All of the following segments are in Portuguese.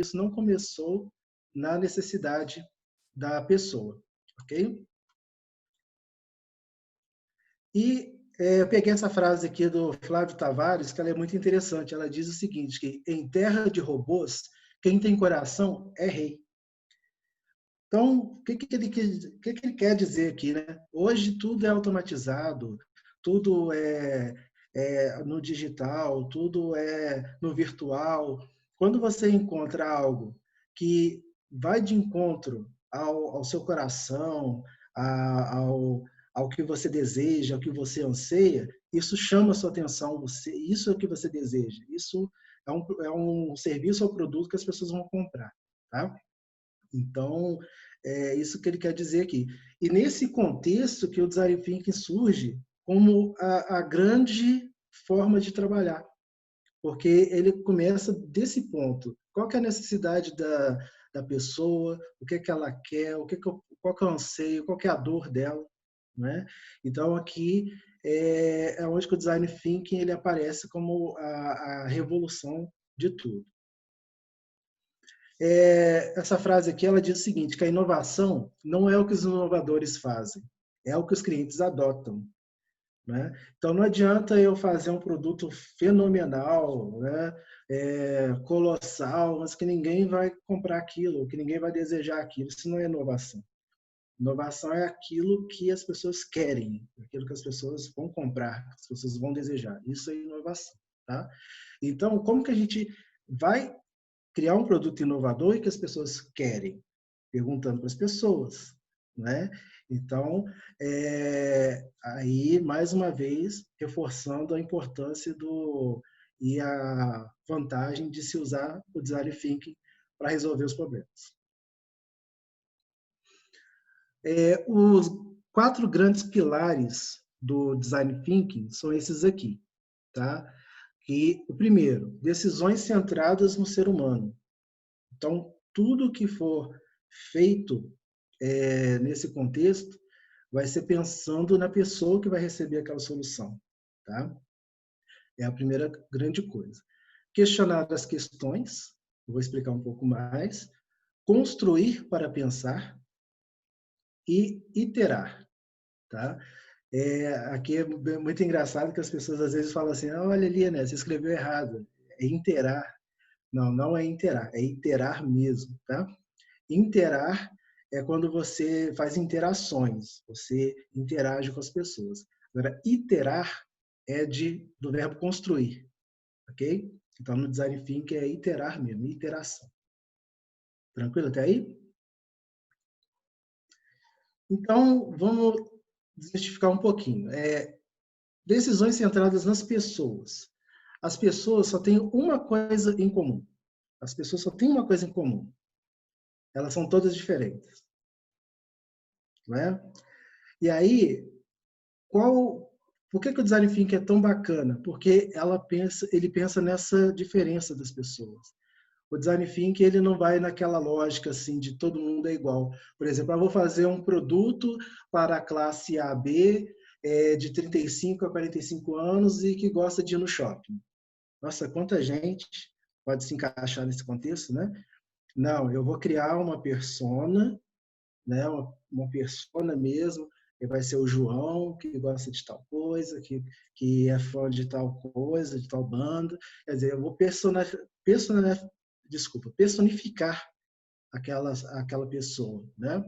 isso não começou na necessidade da pessoa, ok? E eu peguei essa frase aqui do Flávio Tavares, que ela é muito interessante. Ela diz o seguinte, que em terra de robôs, quem tem coração é rei. Então, o que ele quer dizer aqui, né? Hoje tudo é automatizado, tudo é no digital, tudo é no virtual. Quando você encontra algo que vai de encontro ao seu coração, ao que você deseja, ao que você anseia, isso chama a sua atenção, isso é o que você deseja. Isso é um serviço ou produto que as pessoas vão comprar, tá? Então, é isso que ele quer dizer aqui. E nesse contexto que o design thinking surge como a grande forma de trabalhar, porque ele começa desse ponto. Qual que é a necessidade da pessoa, o que é que ela quer, qual que é o anseio, qual que é a dor dela, né? Então, aqui é onde que o design thinking ele aparece como a revolução de tudo. Essa frase aqui ela diz o seguinte, que a inovação não é o que os inovadores fazem, é o que os clientes adotam, né? Então não adianta eu fazer um produto fenomenal, né? Colossal, mas que ninguém vai comprar aquilo, que ninguém vai desejar aquilo. Isso não é inovação. Inovação é aquilo que as pessoas querem, aquilo que as pessoas vão comprar, que as pessoas vão desejar. Isso é inovação, tá? Então, como que a gente vai criar um produto inovador e que as pessoas querem? Perguntando para as pessoas, né? Então, aí, mais uma vez, reforçando a importância e a vantagem de se usar o Design Thinking para resolver os problemas. Os 4 grandes pilares do Design Thinking são esses aqui, tá? E o primeiro, decisões centradas no ser humano. Então, tudo que for feito nesse contexto vai ser pensando na pessoa que vai receber aquela solução, tá? É a primeira grande coisa. Questionar as questões, vou explicar um pouco mais. Construir para pensar e iterar, tá? Aqui é muito engraçado que as pessoas às vezes falam assim, olha ali, né, você escreveu errado, é interar. Não, não é interar, é iterar mesmo, tá? Interar é quando você faz interações, você interage com as pessoas. Agora, iterar é do verbo construir, ok? Então, no Design Thinking é iterar mesmo, iteração. Tranquilo até aí? Então, vamos desmistificar um pouquinho. Decisões centradas nas pessoas. As pessoas só têm uma coisa em comum. As pessoas só têm uma coisa em comum. Elas são todas diferentes. Não é? E aí, por que o Design Thinking é tão bacana? Porque ele pensa nessa diferença das pessoas. O Design Thinking ele não vai naquela lógica assim de todo mundo é igual. Por exemplo, eu vou fazer um produto para a classe AB, de 35 a 45 anos e que gosta de ir no shopping. Nossa, quanta gente pode se encaixar nesse contexto, né? Não, eu vou criar uma persona, né? Uma persona mesmo, que vai ser o João, que gosta de tal coisa, que é fã de tal coisa, de tal banda. Quer dizer, eu vou personificar aquela pessoa, né?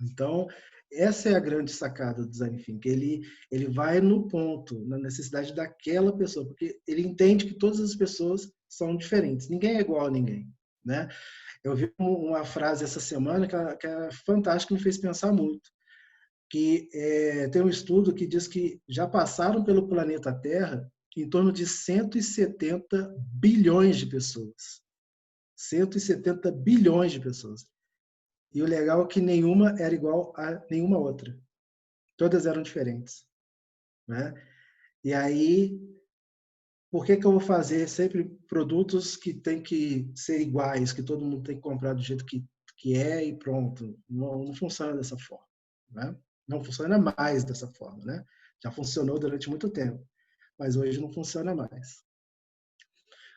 Então, essa é a grande sacada do Design Thinking. Ele vai no ponto, na necessidade daquela pessoa, porque ele entende que todas as pessoas são diferentes. Ninguém é igual a ninguém, né? Eu vi uma frase essa semana que é fantástica, me fez pensar muito. Que tem um estudo que diz que já passaram pelo planeta Terra em torno de 170 bilhões de pessoas. 170 bilhões de pessoas. E o legal é que nenhuma era igual a nenhuma outra. Todas eram diferentes, né? E aí, por que eu vou fazer sempre produtos que tem que ser iguais, que todo mundo tem que comprar do jeito que é e pronto? Não funciona dessa forma, né? Não funciona mais dessa forma, né? Já funcionou durante muito tempo, mas hoje não funciona mais.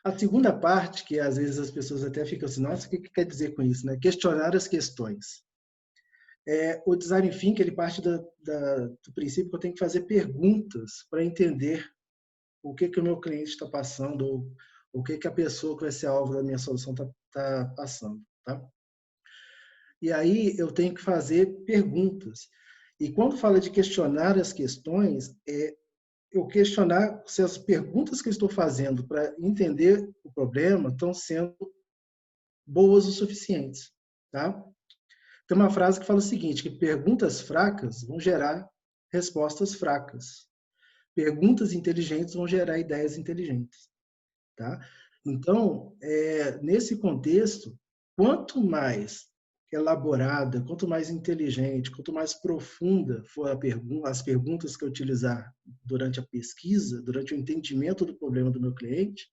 A segunda parte, que às vezes as pessoas até ficam assim, nossa, o que quer dizer com isso, né? Questionar as questões. O design thinking, ele parte do princípio que eu tenho que fazer perguntas para entender o que o meu cliente está passando, ou o que a pessoa que vai ser alvo da minha solução está passando, tá? E aí eu tenho que fazer perguntas. E quando fala de questionar as questões, eu questionar se as perguntas que eu estou fazendo para entender o problema estão sendo boas o suficientes, tá? Tem uma frase que fala o seguinte, que perguntas fracas vão gerar respostas fracas. Perguntas inteligentes vão gerar ideias inteligentes, tá? Então, nesse contexto, quanto mais elaborada, quanto mais inteligente, quanto mais profunda for as perguntas que eu utilizar durante a pesquisa, durante o entendimento do problema do meu cliente,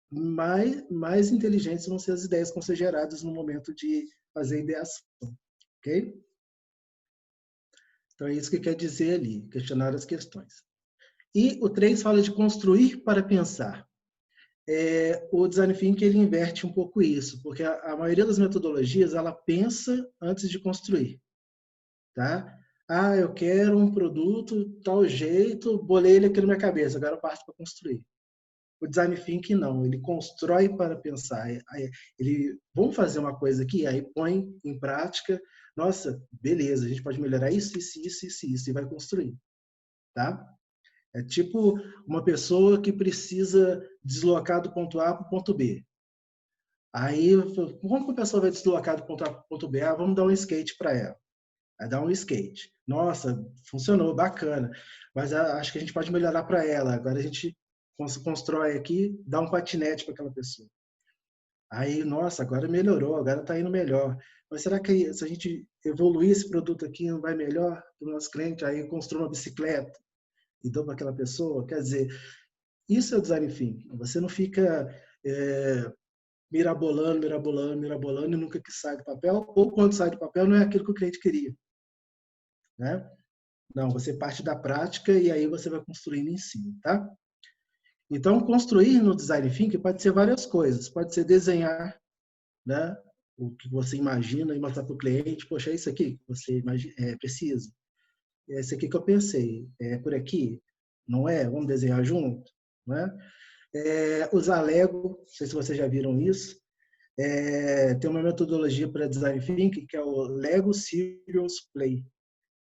mais inteligentes vão ser as ideias que vão ser geradas no momento de fazer a ideação, ok? Então é isso que quer dizer ali, questionar as questões. E o 3 fala de construir para pensar. O Design Thinking ele inverte um pouco isso, porque a maioria das metodologias ela pensa antes de construir, tá? Ah, eu quero um produto tal jeito, bolei ele aqui na minha cabeça, agora eu parto para construir. O Design Thinking não, ele constrói para pensar. Vamos fazer uma coisa aqui, aí põe em prática. Nossa, beleza, a gente pode melhorar isso, e vai construir, tá? É tipo uma pessoa que precisa deslocar do ponto A para o ponto B. Aí, como que a pessoa vai deslocar do ponto A para o ponto B? Ah, vamos dar um skate para ela. Aí dá um skate. Nossa, funcionou, bacana. Mas acho que a gente pode melhorar para ela. Agora a gente constrói aqui, dá um patinete para aquela pessoa. Aí, nossa, agora melhorou, agora está indo melhor. Mas será que se a gente evoluir esse produto aqui não vai melhor para o nosso cliente? Aí construa uma bicicleta e dou para aquela pessoa? Quer dizer, isso é o design thinking. Você não fica mirabolando e nunca que sai do papel, ou quando sai do papel não é aquilo que o cliente queria, né? Não, você parte da prática e aí você vai construindo em cima, tá? Então, construir no design thinking pode ser várias coisas. Pode ser desenhar, né? O que você imagina e mostrar para o cliente, poxa, é isso aqui que você precisa. É isso aqui que eu pensei. É por aqui? Não é? Vamos desenhar junto? Né? Usar Lego, não sei se vocês já viram isso. Tem uma metodologia para design thinking que é o Lego Serious Play.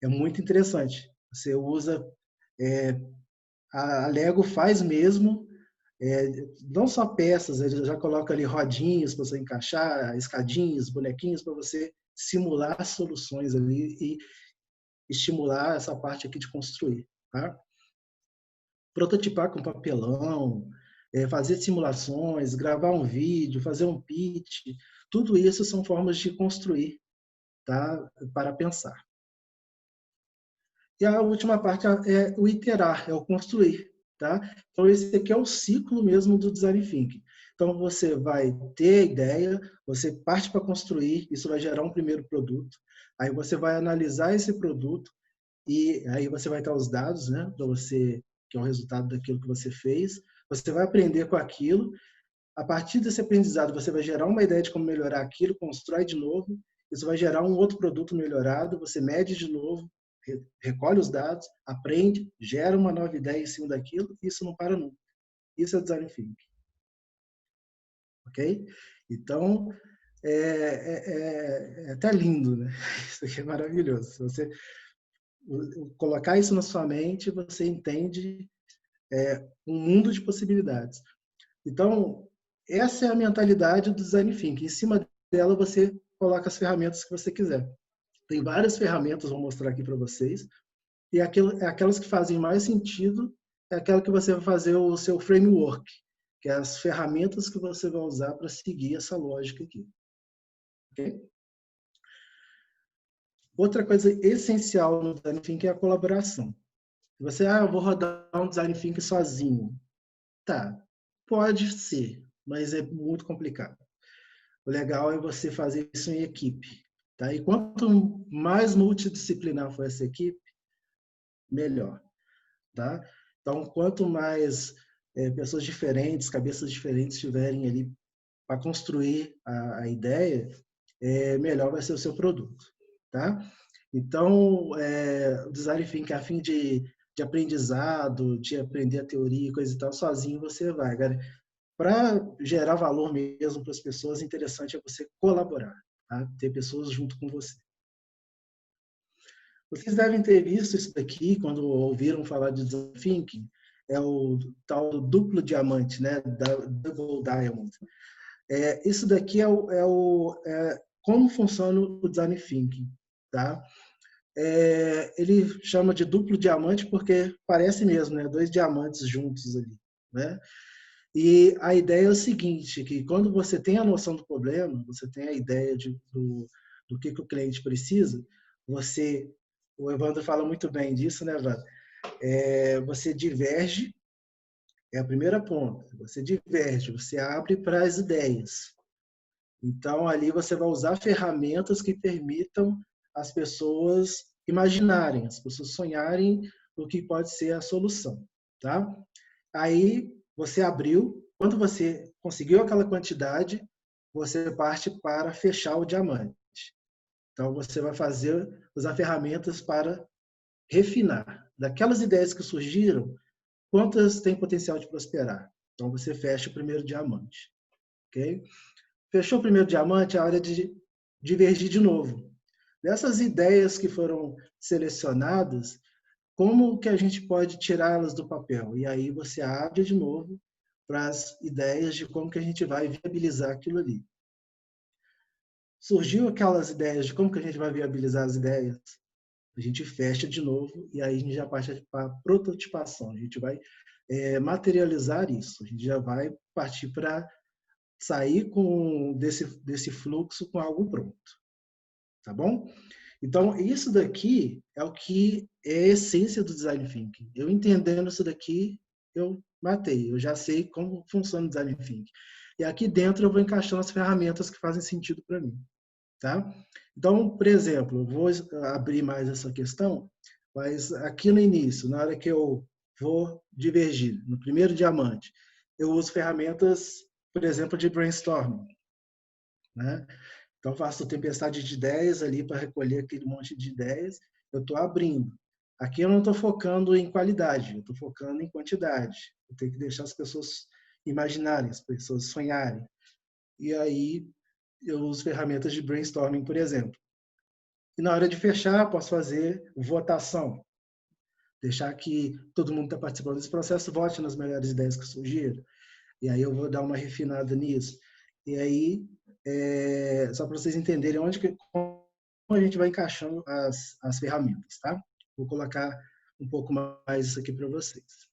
É muito interessante. Você usa a Lego faz mesmo não só peças, ele já coloca ali rodinhas para você encaixar, escadinhas, bonequinhos para você simular soluções ali e estimular essa parte aqui de construir, tá? Prototipar com papelão, fazer simulações, gravar um vídeo, fazer um pitch, tudo isso são formas de construir, tá? Para pensar. E a última parte é o iterar, é o construir, tá? Então esse aqui é o ciclo mesmo do design thinking. Então você vai ter a ideia, você parte para construir, isso vai gerar um primeiro produto. Aí você vai analisar esse produto e aí você vai ter os dados, né, para você que é o resultado daquilo que você fez. Você vai aprender com aquilo. A partir desse aprendizado, você vai gerar uma ideia de como melhorar aquilo, constrói de novo. Isso vai gerar um outro produto melhorado. Você mede de novo, recolhe os dados, aprende, gera uma nova ideia em cima daquilo. Isso não para nunca. Isso é design thinking, ok? Então é até lindo, né? Isso aqui é maravilhoso. Se você colocar isso na sua mente, você entende um mundo de possibilidades. Então, essa é a mentalidade do design thinking. Em cima dela, você coloca as ferramentas que você quiser. Tem várias ferramentas, vou mostrar aqui para vocês. E aquelas que fazem mais sentido é aquela que você vai fazer o seu framework, que é as ferramentas que você vai usar para seguir essa lógica aqui. Okay? Outra coisa essencial no design thinking é a colaboração. Você, eu vou rodar um design thinking sozinho. Tá, pode ser, mas é muito complicado. O legal é você fazer isso em equipe. Tá? E quanto mais multidisciplinar for essa equipe, melhor. Tá? Então, quanto mais pessoas diferentes, cabeças diferentes estiverem ali para construir a ideia, melhor vai ser o seu produto, tá? Então, o design thinking, a fim de aprendizado, de aprender a teoria e coisa e tal, sozinho você vai. Para gerar valor mesmo para as pessoas, interessante é você colaborar, tá? Ter pessoas junto com você. Vocês devem ter visto isso daqui quando ouviram falar de design thinking, é o tal do duplo diamante, né? Double diamond. Isso daqui como funciona o design thinking, tá? Ele chama de duplo diamante porque parece mesmo, né? Dois diamantes juntos ali, né? E a ideia é o seguinte, que quando você tem a noção do problema, você tem a ideia do que o cliente precisa, o Evandro fala muito bem disso, né, Evandro? Você diverge, é a primeira ponta, você diverge, você abre para as ideias. Então, ali você vai usar ferramentas que permitam as pessoas imaginarem, as pessoas sonharem o que pode ser a solução, tá? Aí você abriu, quando você conseguiu aquela quantidade, você parte para fechar o diamante. Então você vai usar ferramentas para refinar. Daquelas ideias que surgiram, quantas têm potencial de prosperar? Então você fecha o primeiro diamante, ok? Fechou o primeiro diamante, é hora de divergir de novo. Dessas ideias que foram selecionadas, como que a gente pode tirá-las do papel? E aí você abre de novo para as ideias de como que a gente vai viabilizar aquilo ali. Surgiu aquelas ideias de como que a gente vai viabilizar as ideias, a gente fecha de novo e aí a gente já parte para a prototipação. A gente vai materializar isso. A gente já vai partir para sair desse fluxo com algo pronto. Tá bom? Então, isso daqui é o que é a essência do design thinking. Eu entendendo isso daqui, eu matei. Eu já sei como funciona o design thinking. E aqui dentro eu vou encaixando as ferramentas que fazem sentido para mim. Tá? Então, por exemplo, eu vou abrir mais essa questão, mas aqui no início, na hora que eu vou divergir, no primeiro diamante, eu uso ferramentas, por exemplo, de brainstorming, né? Então, faço tempestade de ideias ali para recolher aquele monte de ideias. Eu estou abrindo. Aqui eu não estou focando em qualidade, eu estou focando em quantidade. Eu tenho que deixar as pessoas imaginarem, as pessoas sonharem. E aí eu uso ferramentas de brainstorming, por exemplo. E na hora de fechar, posso fazer votação. Deixar que todo mundo que está participando desse processo vote nas melhores ideias que surgiram. E aí eu vou dar uma refinada nisso. E aí, só para vocês entenderem como a gente vai encaixando as ferramentas, tá? Vou colocar um pouco mais isso aqui para vocês.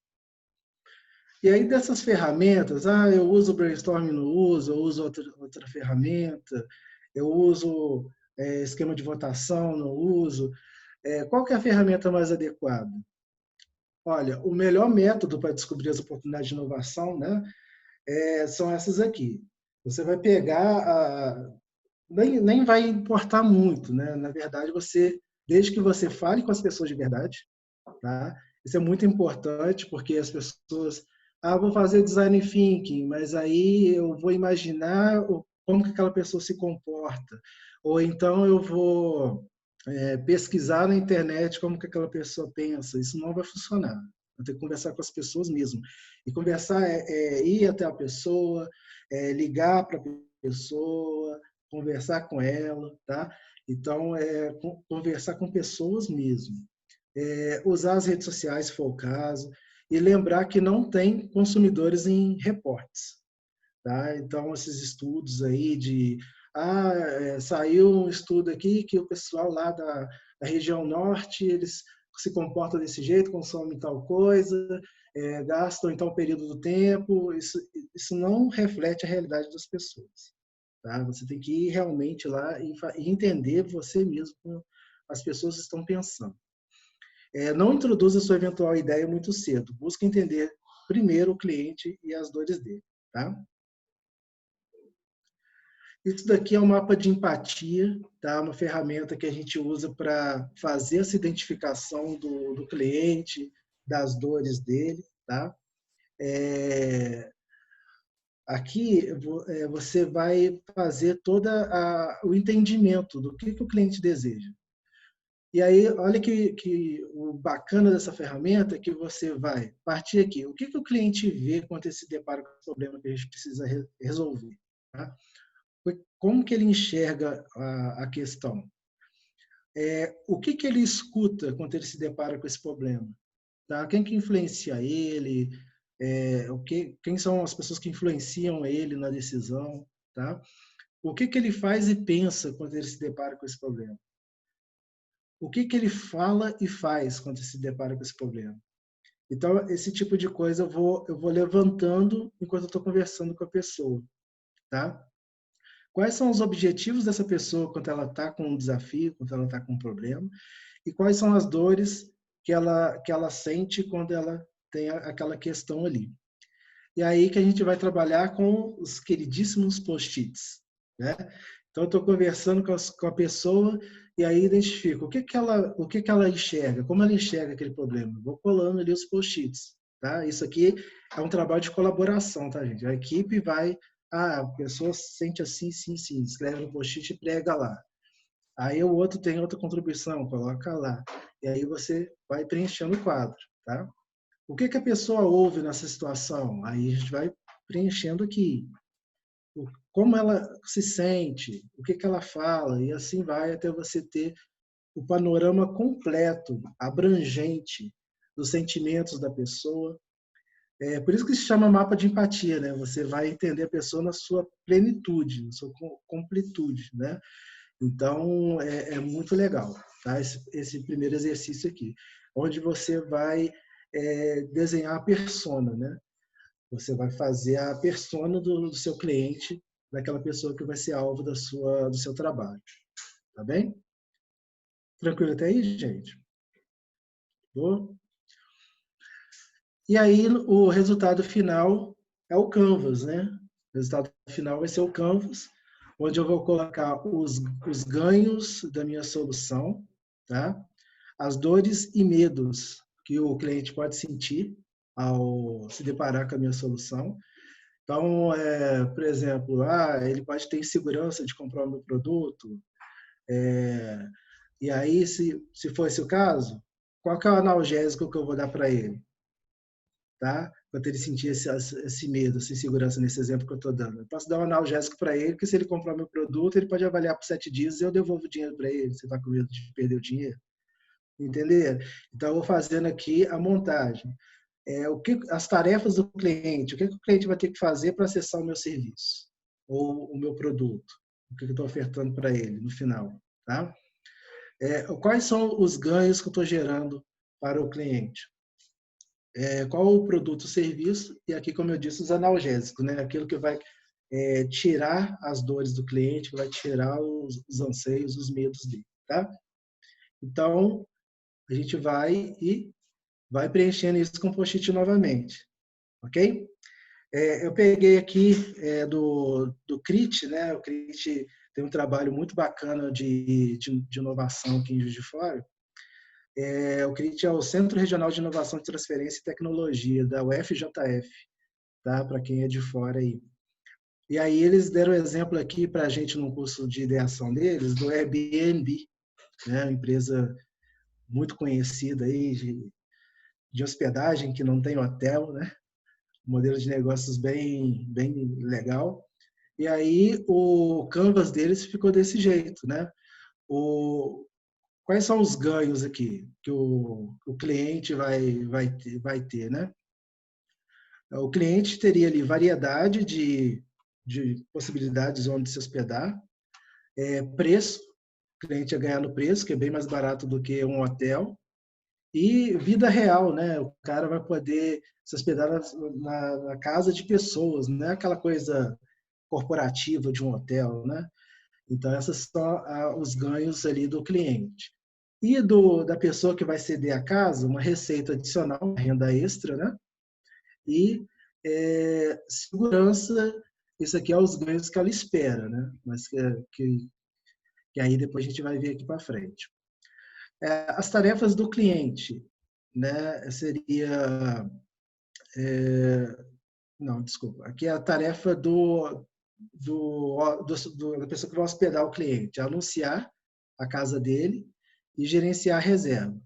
E aí, dessas ferramentas, eu uso o brainstorming, não uso, eu uso outra ferramenta, eu uso esquema de votação, não uso. Qual que é a ferramenta mais adequada? Olha, o melhor método para descobrir as oportunidades de inovação, né, são essas aqui. Você vai pegar, nem vai importar muito, né? Na verdade, desde que você fale com as pessoas de verdade, tá? Isso é muito importante porque as pessoas, vou fazer design thinking, mas aí eu vou imaginar como que aquela pessoa se comporta, ou então eu vou pesquisar na internet como que aquela pessoa pensa. Isso não vai funcionar. Eu tenho que conversar com as pessoas mesmo. E conversar ir até a pessoa, ligar para a pessoa, conversar com ela, tá? Então, conversar com pessoas mesmo. Usar as redes sociais, se for o caso, e lembrar que não tem consumidores em reportes. Tá? Então, esses estudos aí saiu um estudo aqui que o pessoal lá da região norte, eles se comportam desse jeito, consomem tal coisa, gastam em tal período do tempo, isso não reflete a realidade das pessoas. Tá? Você tem que ir realmente lá e entender você mesmo como as pessoas estão pensando. Não introduza sua eventual ideia muito cedo. Busque entender primeiro o cliente e as dores dele. Tá? Isso daqui é um mapa de empatia, tá? Uma ferramenta que a gente usa para fazer essa identificação do cliente, das dores dele. Tá? Aqui você vai fazer todo o entendimento do que o cliente deseja. E aí, olha que o bacana dessa ferramenta é que você vai partir aqui. O que o cliente vê quando ele se depara com o problema que a gente precisa resolver? Tá? Como que ele enxerga a questão? O que ele escuta quando ele se depara com esse problema? Tá? Quem que influencia ele? Quem são as pessoas que influenciam ele na decisão? Tá? O que ele faz e pensa quando ele se depara com esse problema? O que ele fala e faz quando se depara com esse problema? Então, esse tipo de coisa eu vou levantando enquanto eu estou conversando com a pessoa. Tá? Quais são os objetivos dessa pessoa quando ela está com um desafio, quando ela está com um problema? E quais são as dores que ela sente quando ela tem aquela questão ali? E aí que a gente vai trabalhar com os queridíssimos post-its, né? Então, eu estou conversando com a pessoa e aí identifico o que ela enxerga, como ela enxerga aquele problema. Vou colando ali os post-its, tá? Isso aqui é um trabalho de colaboração, tá, gente? A equipe vai, a pessoa se sente assim, sim, sim, escreve no post-it e prega lá. Aí o outro tem outra contribuição, coloca lá. E aí você vai preenchendo o quadro, tá? O que a pessoa ouve nessa situação? Aí a gente vai preenchendo aqui. Como ela se sente, o que ela fala, e assim vai até você ter o panorama completo, abrangente dos sentimentos da pessoa. É por isso que se chama mapa de empatia, né? Você vai entender a pessoa na sua plenitude, na sua completude, né? Então, é muito legal, tá? Esse primeiro exercício aqui, onde você vai desenhar a persona, né? Você vai fazer a persona do seu cliente, daquela pessoa que vai ser alvo do seu trabalho, tá bem? Tranquilo até aí, gente? Boa? E aí, o resultado final é o Canvas, né? O resultado final vai ser o Canvas, onde eu vou colocar os ganhos da minha solução, tá? As dores e medos que o cliente pode sentir ao se deparar com a minha solução. Então, por exemplo, ele pode ter insegurança de comprar o meu produto, e aí, se for esse o caso, qual que é o analgésico que eu vou dar para ele? Tá? Quando ele sentir esse medo, essa insegurança nesse exemplo que eu estou dando. Eu posso dar um analgésico para ele, porque se ele comprar meu produto, ele pode avaliar por 7 dias e eu devolvo o dinheiro para ele. Você está com medo de perder o dinheiro? Entender? Então, eu vou fazendo aqui a montagem. As tarefas do cliente, o que o cliente vai ter que fazer para acessar o meu serviço ou o meu produto, o que eu estou ofertando para ele no final. Tá? Quais são os ganhos que eu estou gerando para o cliente? Qual o produto ou serviço? E aqui, como eu disse, os analgésicos, né? Aquilo que vai tirar as dores do cliente, que vai tirar os anseios, os medos dele. Tá? Então, a gente vai preenchendo isso com post-it novamente. Ok? Eu peguei aqui do CRIT, né? O CRIT tem um trabalho muito bacana de inovação aqui em Juiz de Fora. O CRIT é o Centro Regional de Inovação de Transferência e Tecnologia, da UFJF, tá? Para quem é de fora aí. E aí eles deram exemplo aqui para a gente no curso de ideação deles, do Airbnb, né? Uma empresa muito conhecida aí de hospedagem, que não tem hotel, né? Modelo de negócios bem legal. E aí o canvas deles ficou desse jeito, né? Quais são os ganhos aqui que o cliente vai ter, né? O cliente teria ali variedade de possibilidades onde se hospedar, preço, o cliente ia ganhar no preço, que é bem mais barato do que um hotel, e vida real, né? O cara vai poder se hospedar na casa de pessoas, não é aquela coisa corporativa de um hotel, né? Então, esses são os ganhos ali do cliente. E da pessoa que vai ceder a casa, uma receita adicional, uma renda extra, né? E segurança, isso aqui é os ganhos que ela espera, né? Mas que aí depois a gente vai ver aqui para frente. As tarefas do cliente, né? Seria Não, desculpa. Aqui é a tarefa da pessoa que vai hospedar o cliente, anunciar a casa dele e gerenciar a reserva.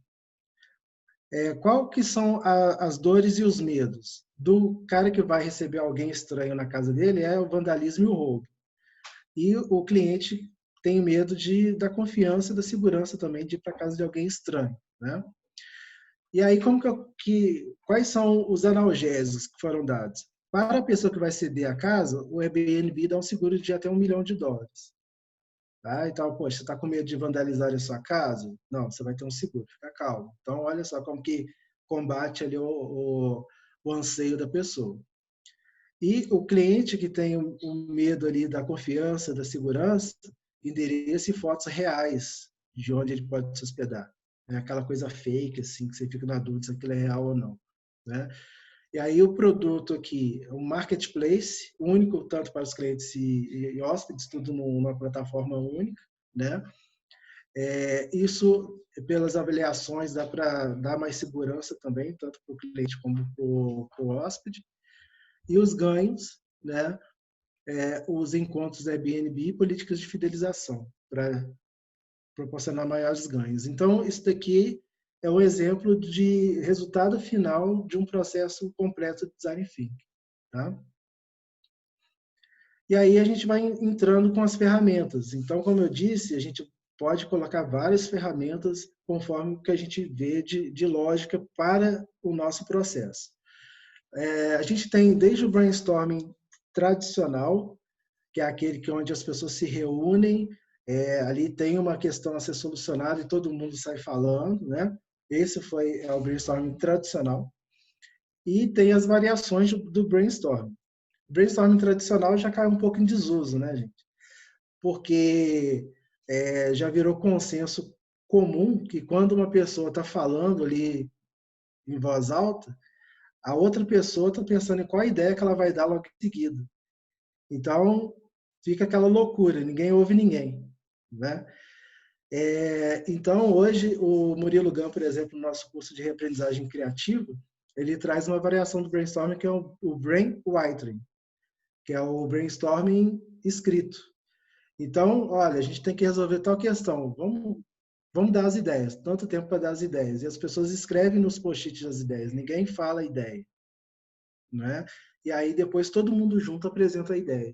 Qual que são as dores e os medos do cara que vai receber alguém estranho na casa dele? É o vandalismo e o roubo. E o cliente tem medo da confiança e da segurança também de ir para casa de alguém estranho, né? E aí, quais são os analgésicos que foram dados? Para a pessoa que vai ceder a casa, o Airbnb dá um seguro de até $1 milhão. Tá? Então, poxa, você está com medo de vandalizar a sua casa? Não, você vai ter um seguro, fica calmo. Então, olha só como que combate ali o anseio da pessoa. E o cliente que tem o medo ali da confiança, da segurança, endereço e fotos reais de onde ele pode se hospedar. É aquela coisa fake, assim, que você fica na dúvida se aquilo é real ou não, né? E aí o produto aqui é um marketplace único, tanto para os clientes e hóspedes, tudo numa plataforma única, né? Isso, pelas avaliações, dá para dar mais segurança também, tanto para o cliente como para o hóspede. E os ganhos, né? Os encontros da Airbnb e políticas de fidelização, para proporcionar maiores ganhos. Então, isso daqui é um exemplo de resultado final de um processo completo de design thinking. Tá? E aí a gente vai entrando com as ferramentas. Então, como eu disse, a gente pode colocar várias ferramentas conforme o que a gente vê de lógica para o nosso processo. A gente tem desde o brainstorming tradicional, que é aquele onde as pessoas se reúnem, ali tem uma questão a ser solucionada e todo mundo sai falando, né? Esse foi o brainstorming tradicional. E tem as variações do brainstorming. O brainstorming tradicional já cai um pouco em desuso, né, gente? Porque já virou consenso comum que quando uma pessoa está falando ali em voz alta, a outra pessoa está pensando em qual ideia que ela vai dar logo em seguida. Então, fica aquela loucura, ninguém ouve ninguém, né? Então, hoje, o Murilo Gun, por exemplo, no nosso curso de reaprendizagem criativa, ele traz uma variação do brainstorming que é o brainwriting, que é o brainstorming escrito. Então, olha, a gente tem que resolver tal questão, vamos dar as ideias, tanto tempo para dar as ideias. E as pessoas escrevem nos post-its as ideias, ninguém fala a ideia, né? E aí depois todo mundo junto apresenta a ideia.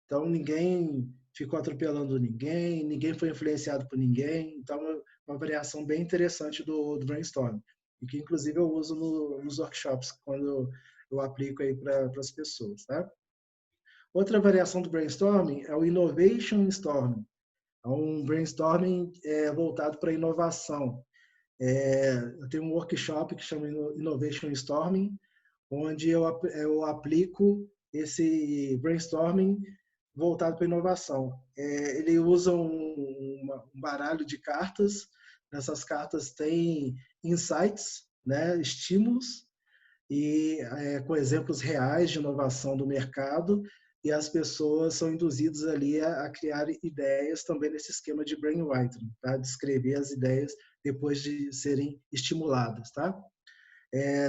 Então, ninguém ficou atropelando ninguém, ninguém foi influenciado por ninguém. Então, é uma variação bem interessante do brainstorming, e que, inclusive, eu uso nos workshops, quando eu aplico aí para as pessoas. Tá? Outra variação do brainstorming é o innovation storming. É um brainstorming voltado para inovação. Eu tenho um workshop que chama Innovation Storming, onde eu aplico esse brainstorming voltado para inovação. Ele usa um baralho de cartas. Nessas cartas tem insights, né, estímulos, e com exemplos reais de inovação do mercado, e as pessoas são induzidas ali a criar ideias também nesse esquema de brainwriting, tá? Descrever as ideias depois de serem estimuladas. Tá?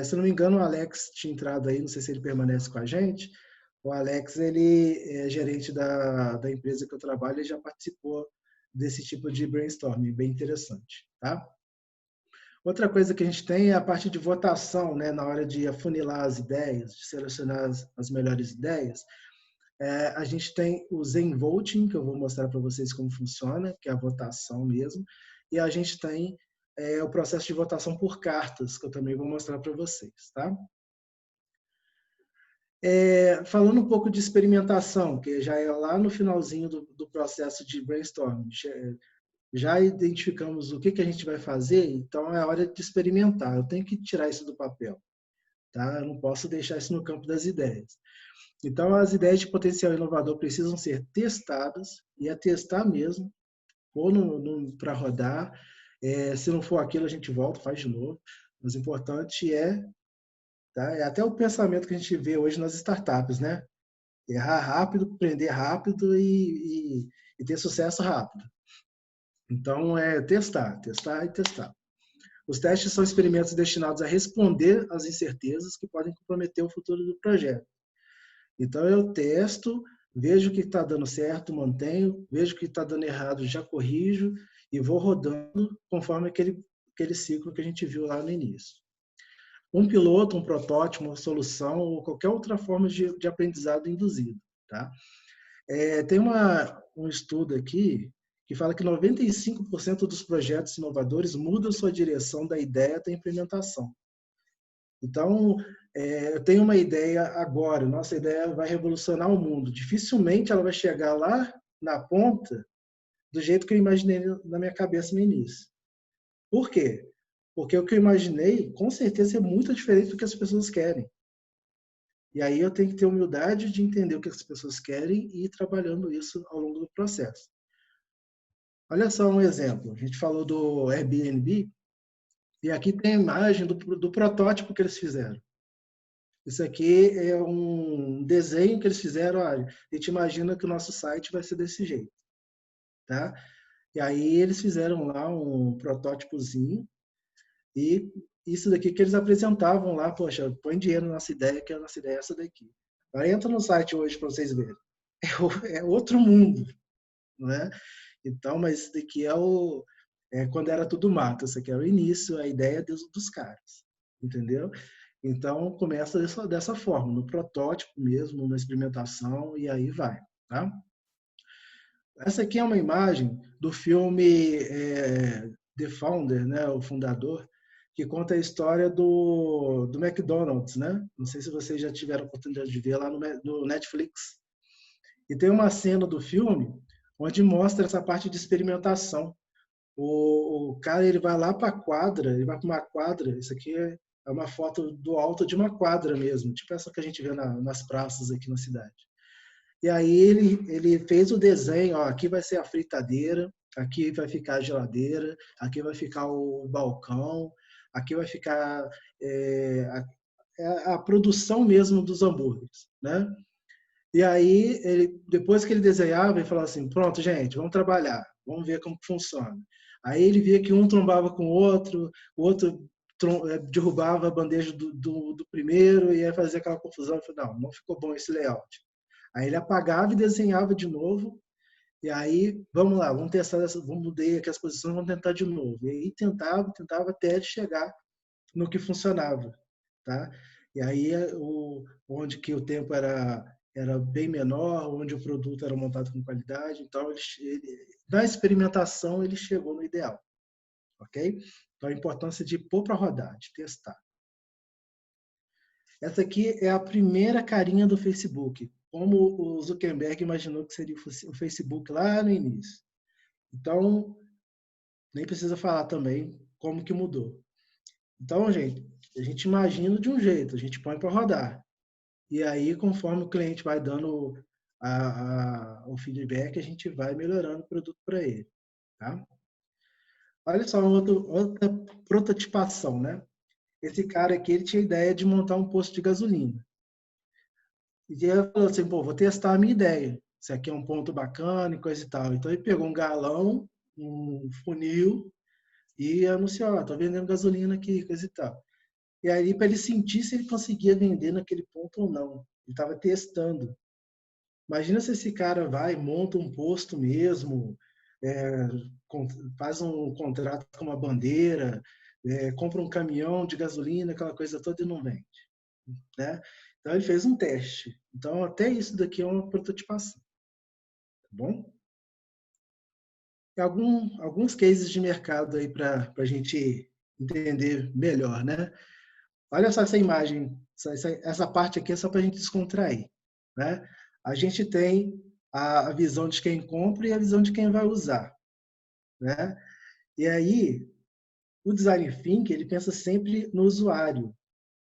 Se não me engano, o Alex tinha entrado aí, não sei se ele permanece com a gente. O Alex, ele é gerente da empresa que eu trabalho e já participou desse tipo de brainstorming, bem interessante. Tá? Outra coisa que a gente tem é a parte de votação, né, na hora de afunilar as ideias, de selecionar as melhores ideias. A gente tem o Zen Voting, que eu vou mostrar para vocês como funciona, que é a votação mesmo, e a gente tem o processo de votação por cartas, que eu também vou mostrar para vocês. Tá? Falando um pouco de experimentação, que já é lá no finalzinho do processo de brainstorming, já identificamos o que a gente vai fazer, então é hora de experimentar. Eu tenho que tirar isso do papel, tá? Eu não posso deixar isso no campo das ideias. Então, as ideias de potencial inovador precisam ser testadas, e é testar mesmo, pôr para rodar. Se não for aquilo, a gente volta, faz de novo. Mas o importante tá? É até o pensamento que a gente vê hoje nas startups, né? Errar rápido, aprender rápido e ter sucesso rápido. Então, testar, testar e testar. Os testes são experimentos destinados a responder às incertezas que podem comprometer o futuro do projeto. Então, eu testo, vejo o que está dando certo, mantenho, vejo o que está dando errado, já corrijo e vou rodando conforme aquele ciclo que a gente viu lá no início. Um piloto, um protótipo, uma solução ou qualquer outra forma de aprendizado induzido. Tá? Tem um estudo aqui que fala que 95% dos projetos inovadores mudam sua direção da ideia até a implementação. Então, eu tenho uma ideia agora, nossa ideia vai revolucionar o mundo. Dificilmente ela vai chegar lá na ponta do jeito que eu imaginei na minha cabeça no início. Por quê? Porque o que eu imaginei, com certeza, é muito diferente do que as pessoas querem. E aí eu tenho que ter humildade de entender o que as pessoas querem e ir trabalhando isso ao longo do processo. Olha só um exemplo. A gente falou do Airbnb e aqui tem a imagem do protótipo que eles fizeram. Isso aqui é um desenho que eles fizeram. Olha, a gente imagina que o nosso site vai ser desse jeito. Tá? E aí eles fizeram lá um protótipozinho e isso daqui que eles apresentavam lá, poxa, põe dinheiro na nossa ideia, que a nossa ideia é essa daqui. Agora entra no site hoje para vocês verem. É outro mundo, não é? Então, mas isso daqui quando era tudo mato, isso aqui era o início, a ideia dos caras, entendeu? Então, começa dessa forma, no protótipo mesmo, na experimentação, e aí vai, tá? Essa aqui é uma imagem do filme The Founder, né, o fundador, que conta a história do McDonald's, né? Não sei se vocês já tiveram a oportunidade de ver lá no Netflix. E tem uma cena do filme onde mostra essa parte de experimentação. O cara ele vai lá para a quadra, ele vai para uma quadra. Isso aqui é uma foto do alto de uma quadra mesmo, tipo essa que a gente vê nas praças aqui na cidade. E aí ele fez o desenho, ó, aqui vai ser a fritadeira, aqui vai ficar a geladeira, aqui vai ficar o balcão, aqui vai ficar a produção mesmo dos hambúrgueres, né? E aí, depois que ele desenhava, ele falava assim, pronto, gente, vamos trabalhar, vamos ver como funciona. Aí ele via que um trombava com o outro derrubava a bandeja do primeiro e aí fazia aquela confusão. Eu falei, não ficou bom esse layout. Aí ele apagava e desenhava de novo, e aí, vamos lá, vamos testar, vamos mudar aqui as posições, vamos tentar de novo. E aí tentava até ele chegar no que funcionava, tá? E aí, onde que o tempo era bem menor, onde o produto era montado com qualidade, então na experimentação ele chegou no ideal, ok? Então a importância de pôr para rodar, de testar. Essa aqui é a primeira carinha do Facebook, como o Zuckerberg imaginou que seria o Facebook lá no início. Então, nem precisa falar também como que mudou. Então, gente, a gente imagina de um jeito, a gente põe para rodar. E aí, conforme o cliente vai dando o feedback, a gente vai melhorando o produto para ele. Tá? Olha só, outra prototipação, né? Esse cara aqui, ele tinha a ideia de montar um posto de gasolina. E ele falou assim, pô, vou testar a minha ideia. Isso aqui é um ponto bacana e coisa e tal. Então, ele pegou um galão, um funil e anunciou, ó, tô vendendo gasolina aqui, coisa e tal. E aí, para ele sentir se ele conseguia vender naquele ponto ou não. Ele estava testando. Imagina se esse cara vai, monta um posto mesmo, é, faz um contrato com uma bandeira, compra um caminhão de gasolina, aquela coisa toda e não vende. Né? Então ele fez um teste. Então até isso daqui é uma prototipação. Tá bom? Alguns cases de mercado aí para a gente entender melhor. Né? Olha só essa imagem, essa parte aqui é só para a gente descontrair. Né? A gente tem a visão de quem compra e a visão de quem vai usar. Né? E aí, o design thinking, ele pensa sempre no usuário,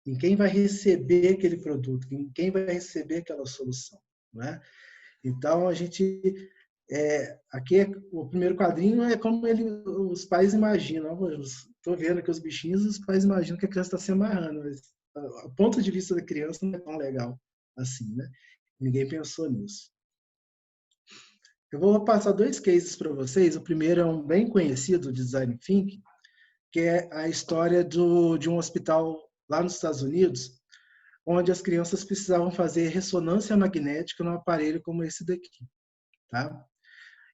em quem vai receber aquele produto, em quem vai receber aquela solução. Né? Então, a gente... aqui, o primeiro quadrinho é como os pais imaginam. Estou vendo que os bichinhos, os pais imaginam que a criança está se amarrando. Mas, do ponto de vista da criança, não é tão legal assim, né? Ninguém pensou nisso. Eu vou passar dois cases para vocês. O primeiro é um bem conhecido de Design Thinking, que é a história de um hospital lá nos Estados Unidos, onde as crianças precisavam fazer ressonância magnética num aparelho como esse daqui, tá?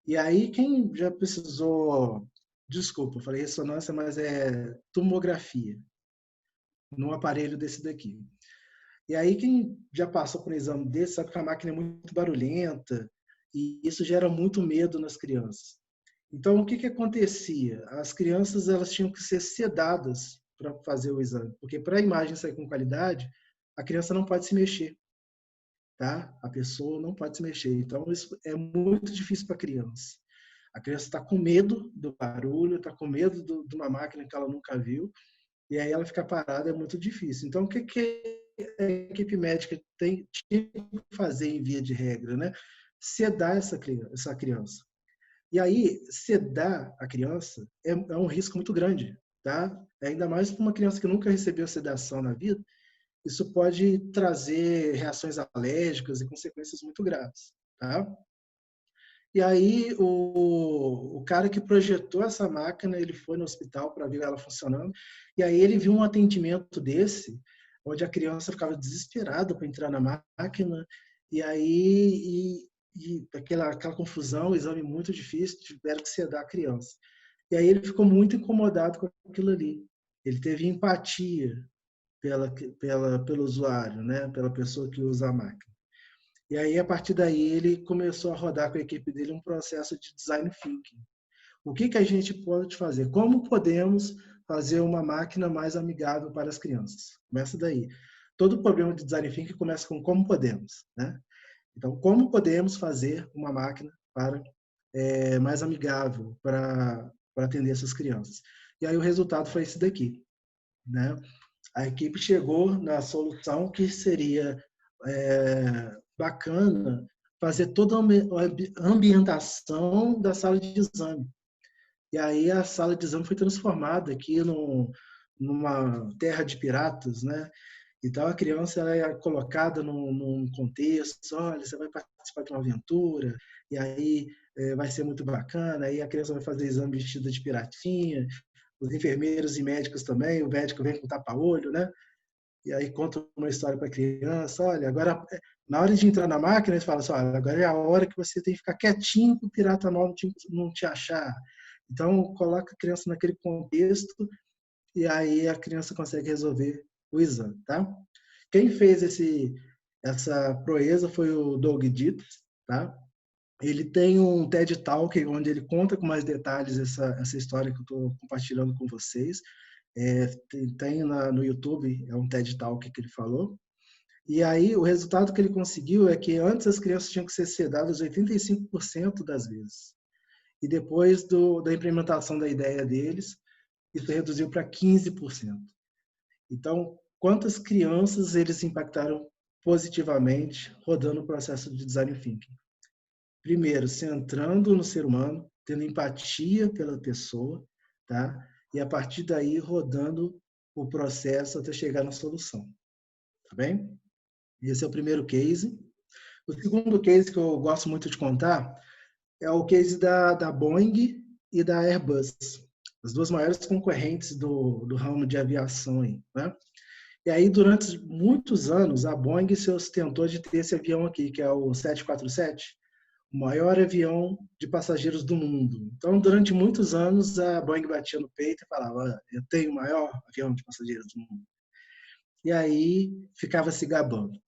E aí, quem já precisou, desculpa, eu falei ressonância, mas é tomografia, num aparelho desse daqui. E aí, quem já passou por um exame desse sabe que a máquina é muito barulhenta e isso gera muito medo nas crianças. Então, o que que acontecia? As crianças elas tinham que ser sedadas para fazer o exame, porque para a imagem sair com qualidade, a criança não pode se mexer, tá? A pessoa não pode se mexer. Então, isso é muito difícil para a criança. A criança está com medo do barulho, está com medo de uma máquina que ela nunca viu, e aí ela fica parada, é muito difícil. Então, o que que a equipe médica tinha que fazer em via de regra, né? Sedar essa criança. E aí, sedar a criança é um risco muito grande, tá? Ainda mais para uma criança que nunca recebeu sedação na vida, isso pode trazer reações alérgicas e consequências muito graves, tá? E aí, o cara que projetou essa máquina, ele foi no hospital para ver ela funcionando, e aí ele viu um atendimento desse, onde a criança ficava desesperada para entrar na máquina, e aí aquela confusão, exame muito difícil, tiveram que sedar a criança. E aí ele ficou muito incomodado com aquilo ali. Ele teve empatia pelo usuário, né? Pela pessoa que usa a máquina. E aí, a partir daí, ele começou a rodar com a equipe dele um processo de design thinking. O que que a gente pode fazer? Como podemos fazer uma máquina mais amigável para as crianças? Começa daí. Todo problema de design thinking começa com como podemos, né? Então, como podemos fazer uma máquina para mais amigável para atender essas crianças? E aí o resultado foi esse daqui, né? A equipe chegou na solução que seria bacana fazer toda a ambientação da sala de exame. E aí a sala de exame foi transformada aqui numa terra de piratas, né? Então a criança ela é colocada num contexto, olha, você vai participar de uma aventura, e aí vai ser muito bacana, aí a criança vai fazer exame vestida de piratinha, os enfermeiros e médicos também, o médico vem com tapa-olho, né? E aí conta uma história para a criança, olha, agora, na hora de entrar na máquina, eles falam assim, olha, agora é a hora que você tem que ficar quietinho para o pirata não te achar. Então, coloca a criança naquele contexto e aí a criança consegue resolver o exame, tá? Quem fez essa proeza foi o Doug Dietz, tá? Ele tem um TED Talk onde ele conta com mais detalhes essa história que eu estou compartilhando com vocês. Tem no YouTube, é um TED Talk que ele falou. E aí o resultado que ele conseguiu é que antes as crianças tinham que ser sedadas 85% das vezes. E depois da implementação da ideia deles, isso reduziu para 15%. Então, quantas crianças eles impactaram positivamente rodando o processo de design thinking? Primeiro, centrando no ser humano, tendo empatia pela pessoa, tá? E a partir daí rodando o processo até chegar na solução, tá bem? Esse é o primeiro case. O segundo case que eu gosto muito de contar é o case da Boeing e da Airbus, as duas maiores concorrentes do ramo de aviação aí, né? E aí, durante muitos anos, a Boeing se ostentou de ter esse avião aqui, que é o 747, o maior avião de passageiros do mundo. Então, durante muitos anos, a Boeing batia no peito e falava, eu tenho o maior avião de passageiros do mundo. E aí, ficava se gabando.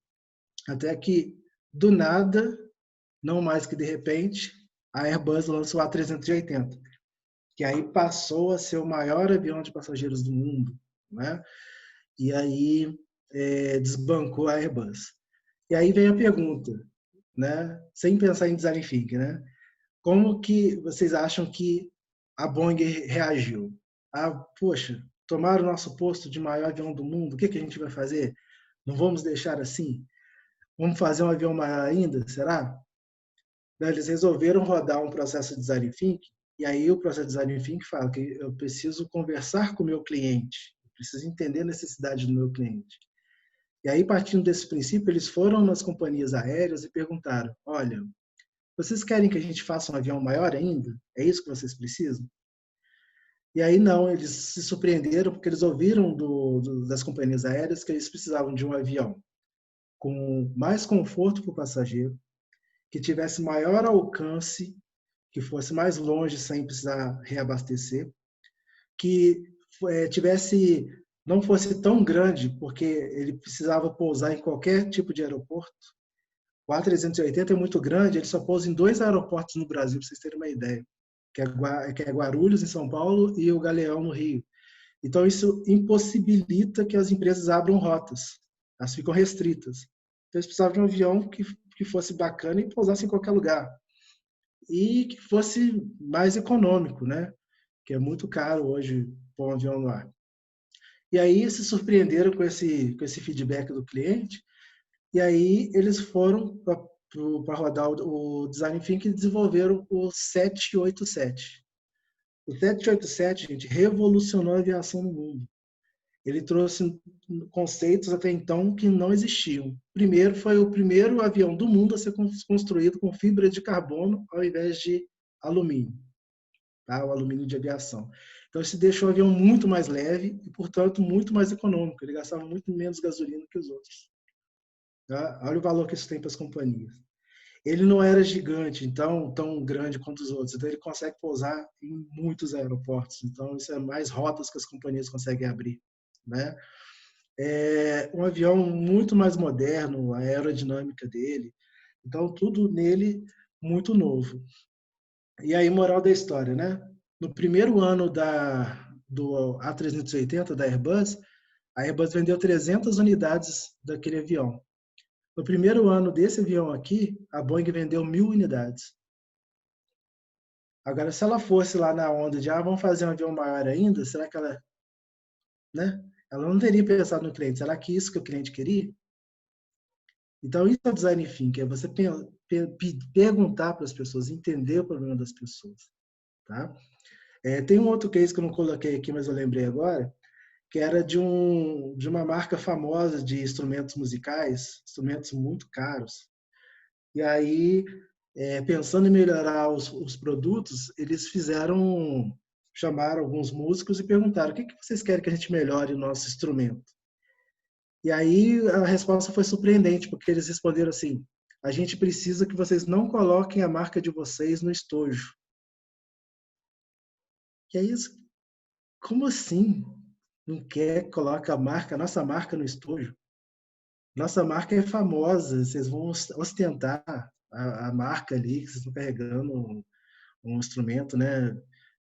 Até que, do nada, não mais que de repente, a Airbus lançou a A380, que aí passou a ser o maior avião de passageiros do mundo, né? E aí desbancou a Airbus. E aí vem a pergunta, né? Sem pensar em design thinking, né? Como que vocês acham que a Boeing reagiu? Ah, poxa, tomaram o nosso posto de maior avião do mundo, o que que a gente vai fazer? Não vamos deixar assim? Vamos fazer um avião maior ainda? Será? Eles resolveram rodar um processo de design thinking, e aí o processo de design thinking fala que eu preciso conversar com o meu cliente, eu preciso entender a necessidade do meu cliente. E aí, partindo desse princípio, eles foram nas companhias aéreas e perguntaram, olha, vocês querem que a gente faça um avião maior ainda? É isso que vocês precisam? E aí não, eles se surpreenderam porque eles ouviram das companhias aéreas que eles precisavam de um avião com mais conforto para o passageiro, que tivesse maior alcance, que fosse mais longe sem precisar reabastecer, que tivesse não fosse tão grande, porque ele precisava pousar em qualquer tipo de aeroporto. O A380 é muito grande, ele só pousa em 2 aeroportos no Brasil, para vocês terem uma ideia, que é Guarulhos, em São Paulo, e o Galeão, no Rio. Então, isso impossibilita que as empresas abram rotas, elas ficam restritas. Então, eles precisavam de um avião que fosse bacana e pousasse em qualquer lugar. E que fosse mais econômico, né? Que é muito caro hoje pôr um avião no ar. E aí se surpreenderam com esse feedback do cliente, e aí eles foram para rodar o Design Thinking e desenvolveram o 787. O 787, gente, revolucionou a aviação no mundo. Ele trouxe conceitos até então que não existiam. Primeiro, foi o primeiro avião do mundo a ser construído com fibra de carbono ao invés de alumínio, tá? O alumínio de aviação. Então, isso deixou o avião muito mais leve e, portanto, muito mais econômico. Ele gastava muito menos gasolina que os outros. Tá? Olha o valor que isso tem para as companhias. Ele não era gigante, então tão grande quanto os outros. Então, ele consegue pousar em muitos aeroportos. Então, isso é mais rotas que as companhias conseguem abrir, né? É um avião muito mais moderno, a aerodinâmica dele. Então, tudo nele muito novo. E aí, moral da história, né? No primeiro ano do A380 da Airbus, a Airbus vendeu 300 unidades daquele avião. No primeiro ano desse avião aqui, a Boeing vendeu 1.000 unidades. Agora, se ela fosse lá na onda de, vamos fazer um avião maior ainda, será que ela, né? Ela não teria pensado no cliente. Será que isso que o cliente queria? Então, isso é o design thinking, é você perguntar para as pessoas, entender o problema das pessoas, tá? Tem um outro case que eu não coloquei aqui, mas eu lembrei agora, que era de uma marca famosa de instrumentos musicais, instrumentos muito caros. E aí, pensando em melhorar os produtos, eles chamaram alguns músicos e perguntaram: o que vocês querem que a gente melhore o nosso instrumento? E aí a resposta foi surpreendente, porque eles responderam assim: a gente precisa que vocês não coloquem a marca de vocês no estojo. E aí, como assim? Não quer colocar a nossa marca no estojo? Nossa marca é famosa, vocês vão ostentar a marca ali, que vocês estão carregando um instrumento, né,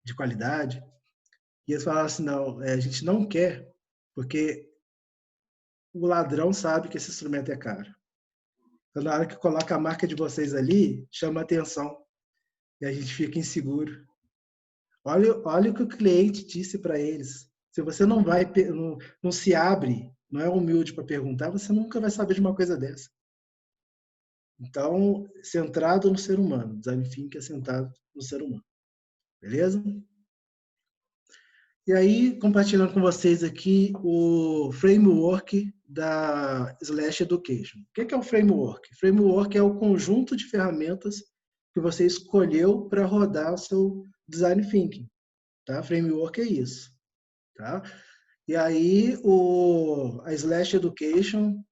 de qualidade. E eles falaram assim: não, a gente não quer, porque o ladrão sabe que esse instrumento é caro. Então, na hora que coloca a marca de vocês ali, chama atenção e a gente fica inseguro. Olha o que o cliente disse para eles. Se você não se abre, não é humilde para perguntar, você nunca vai saber de uma coisa dessa. Então, centrado no ser humano. Design Thinking é centrado no ser humano. Beleza? E aí, compartilhando com vocês aqui o framework da Slash Education. O que é o framework? Framework é o conjunto de ferramentas que você escolheu para rodar o seu Design Thinking. Tá? Framework é isso. Tá? E aí, a Slash Education,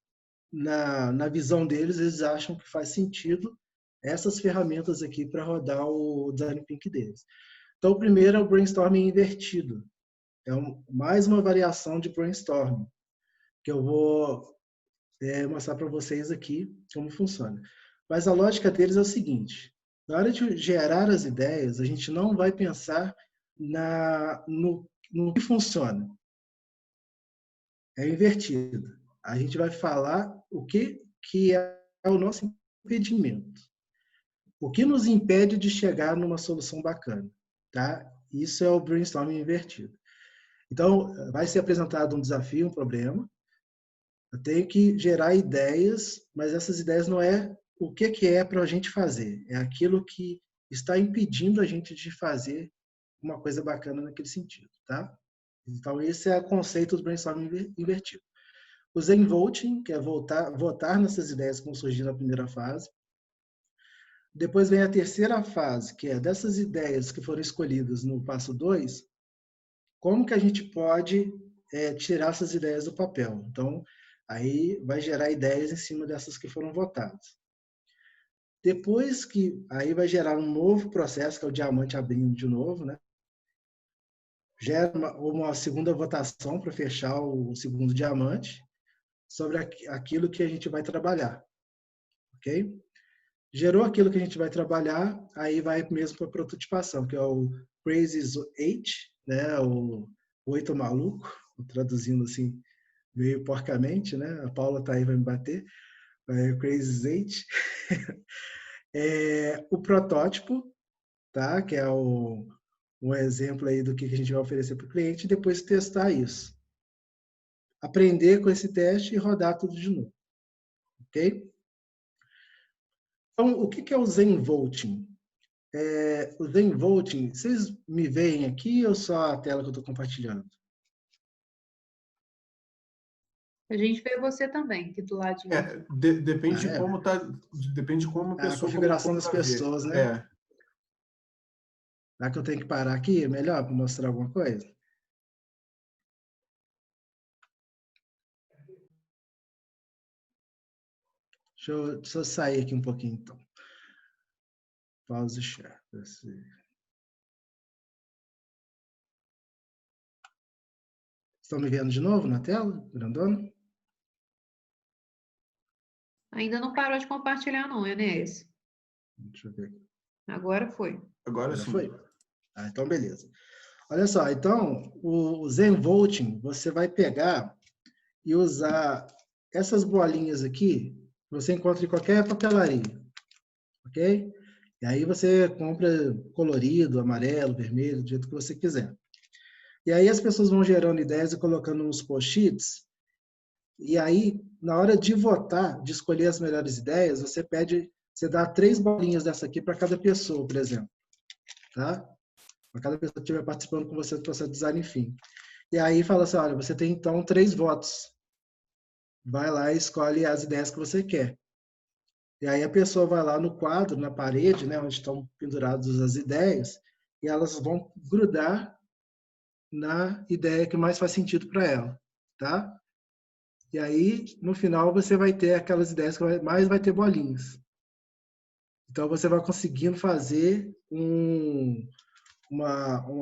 na visão deles, eles acham que faz sentido essas ferramentas aqui para rodar o Design Thinking deles. Então, o primeiro é o brainstorming invertido. É mais uma variação de brainstorming, que eu vou mostrar para vocês aqui como funciona. Mas a lógica deles é o seguinte: na hora de gerar as ideias, a gente não vai pensar no que funciona. É invertido. A gente vai falar o que é o nosso impedimento. O que nos impede de chegar numa solução bacana, tá? Isso é o brainstorming invertido. Então, vai ser apresentado um desafio, um problema. Eu tenho que gerar ideias, mas essas ideias não é o que é para a gente fazer. É aquilo que está impedindo a gente de fazer uma coisa bacana naquele sentido, tá? Então, esse é o conceito do brainstorming invertido. O Zen Voting, que é votar nessas ideias que vão surgir na primeira fase. Depois vem a terceira fase, que é dessas ideias que foram escolhidas no passo 2, como que a gente pode tirar essas ideias do papel. Então, aí vai gerar ideias em cima dessas que foram votadas. Depois que, aí vai gerar um novo processo, que é o diamante abrindo de novo, né? Gera uma segunda votação para fechar o segundo diamante sobre aquilo que a gente vai trabalhar, ok? Gerou aquilo que a gente vai trabalhar, aí vai mesmo para a prototipação, que é o Crazy 8, né? O 8 maluco, traduzindo assim meio porcamente, né? A Paula tá aí, vai me bater. Crazy 8. O protótipo, tá? Que é um exemplo aí do que a gente vai oferecer para o cliente, e depois testar isso. Aprender com esse teste e rodar tudo de novo, ok? Então, o que é o Zen Voting? O Zen Voting, vocês me veem aqui ou só a tela que eu estou compartilhando? A gente vê você também, aqui do ladinho. Depende de como tá, depende de como a pessoa a configuração colocou das pra ver. pessoas, né? Será que eu tenho que parar aqui? É melhor para mostrar alguma coisa? Deixa eu sair aqui um pouquinho, então. Pause share. Estão me vendo de novo na tela, grandona? Ainda não parou de compartilhar, não, Enéas. Deixa eu ver aqui. Agora foi. Agora sim. Foi? Então, beleza. Olha só, então, o Zen Voting, você vai pegar e usar essas bolinhas aqui, você encontra em qualquer papelaria, ok? E aí você compra colorido, amarelo, vermelho, do jeito que você quiser. E aí as pessoas vão gerando ideias e colocando nos post-its, e aí, na hora de votar, de escolher as melhores ideias, você dá 3 bolinhas dessa aqui para cada pessoa, por exemplo, tá? Para cada pessoa que estiver participando com você do processo de design enfim. E aí fala assim, olha, você tem então 3 votos. Vai lá e escolhe as ideias que você quer. E aí a pessoa vai lá no quadro, na parede, né, onde estão penduradas as ideias, e elas vão grudar na ideia que mais faz sentido para ela, tá? E aí, no final, você vai ter aquelas ideias que mais vai ter bolinhas. Então, você vai conseguindo fazer um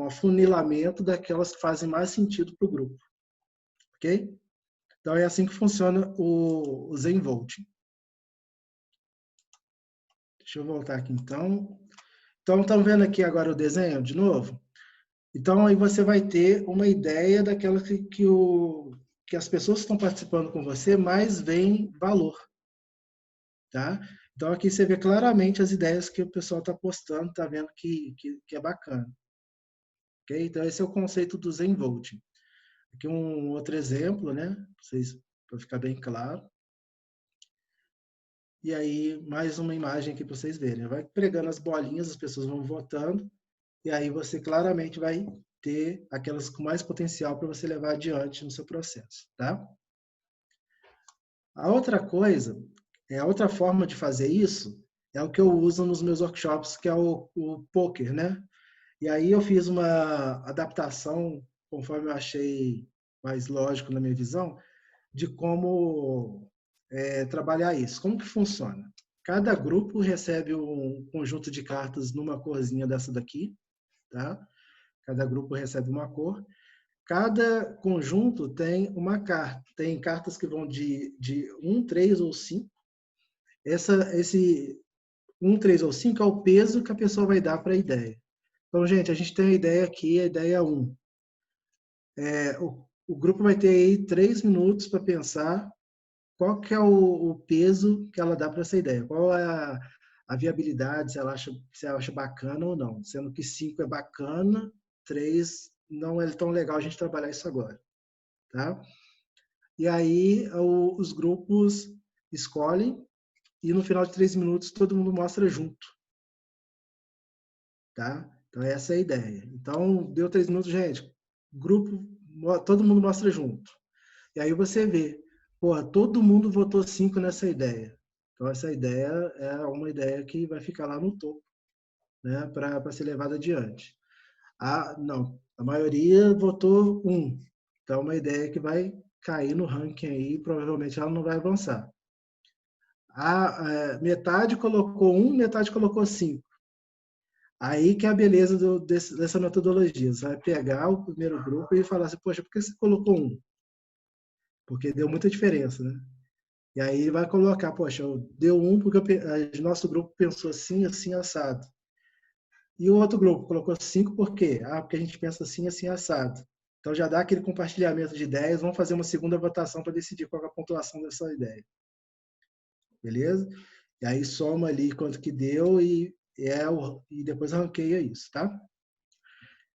afunilamento daquelas que fazem mais sentido para o grupo, ok? Então, é assim que funciona o Zen Voting. Deixa eu voltar aqui, então. Então, estão vendo aqui agora o desenho de novo? Então, aí você vai ter uma ideia daquela que as pessoas que estão participando com você mais veem valor, tá? Então, aqui você vê claramente as ideias que o pessoal está postando, está vendo que é bacana. Okay? Então, esse é o conceito do Zen Voting. Aqui um outro exemplo, né? Para ficar bem claro. E aí, mais uma imagem aqui para vocês verem. Vai pregando as bolinhas, as pessoas vão votando, e aí você claramente vai ter aquelas com mais potencial para você levar adiante no seu processo, tá? A outra coisa, a outra forma de fazer isso é o que eu uso nos meus workshops, que é o poker, né? E aí eu fiz uma adaptação, conforme eu achei mais lógico na minha visão, de como trabalhar isso. Como que funciona? Cada grupo recebe um conjunto de cartas numa corzinha dessa daqui, tá? Cada grupo recebe uma cor. Cada conjunto tem uma carta. Tem cartas que vão de 1, 3 ou 5. Esse 1, 3 ou 5 é o peso que a pessoa vai dar para a ideia. Então, gente, a gente tem a ideia aqui, a ideia 1. O grupo vai ter aí 3 minutos para pensar qual que é o peso que ela dá para essa ideia. Qual é a viabilidade, se ela acha bacana ou não. Sendo que 5 é bacana, 3 não é tão legal a gente trabalhar isso agora. Tá? E aí os grupos escolhem e no final de 3 minutos todo mundo mostra junto. Tá? Então essa é a ideia. Então deu 3 minutos, gente, grupo, todo mundo mostra junto. E aí você vê, pô, todo mundo votou 5 nessa ideia. Então essa ideia é uma ideia que vai ficar lá no topo, né, para ser levada adiante. Não, a maioria votou 1. Então, é uma ideia que vai cair no ranking aí, e provavelmente ela não vai avançar. Metade colocou 1, metade colocou 5. Aí que é a beleza dessa metodologia. Você vai pegar o primeiro grupo e falar assim, poxa, por que você colocou 1? Porque deu muita diferença, né? E aí ele vai colocar, poxa, deu 1 porque o nosso grupo pensou assim, assim, assado. E o outro grupo colocou 5 por quê? Porque a gente pensa assim, assim, assado. Então já dá aquele compartilhamento de ideias, vamos fazer uma segunda votação para decidir qual é a pontuação dessa ideia. Beleza? E aí soma ali quanto que deu e depois ranqueia isso, tá?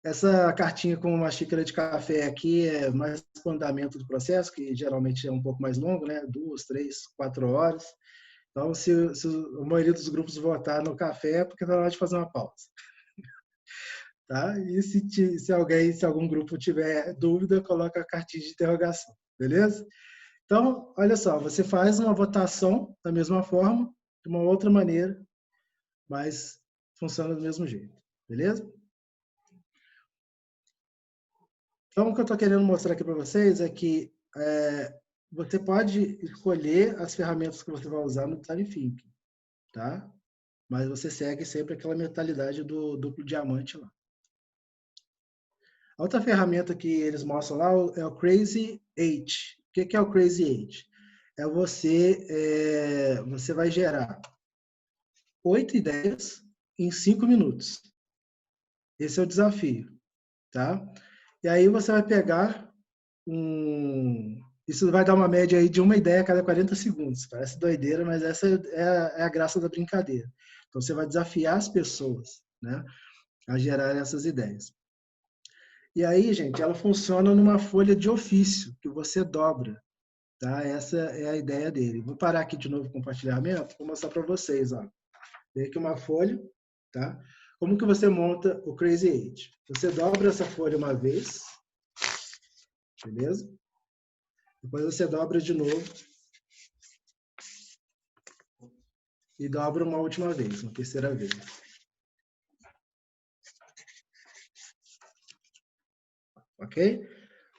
Essa cartinha com uma xícara de café aqui é mais o andamento do processo, que geralmente é um pouco mais longo, né? 2, 3, 4 horas. Então, se a maioria dos grupos votar no café, é porque está na hora de fazer uma pausa. Tá? E se algum grupo tiver dúvida, coloca a cartinha de interrogação. Beleza? Então, olha só, você faz uma votação da mesma forma, de uma outra maneira, mas funciona do mesmo jeito. Beleza? Então, o que eu estou querendo mostrar aqui para vocês é que você pode escolher as ferramentas que você vai usar no Design Thinking, tá? Mas você segue sempre aquela mentalidade do duplo diamante lá. A outra ferramenta que eles mostram lá é o Crazy 8. O que é o Crazy 8? Você vai gerar 8 ideias em 5 minutos. Esse é o desafio, tá? E aí você vai pegar Isso vai dar uma média aí de uma ideia a cada 40 segundos. Parece doideira, mas essa é a graça da brincadeira. Então você vai desafiar as pessoas, né, a gerar essas ideias. E aí, gente, ela funciona numa folha de ofício, que você dobra. Tá? Essa é a ideia dele. Vou parar aqui de novo o compartilhamento, vou mostrar para vocês. Ó. Tem aqui uma folha. Tá? Como que você monta o Crazy 8? Você dobra essa folha uma vez. Beleza? Depois você dobra de novo. E dobra uma última vez, uma terceira vez. Ok?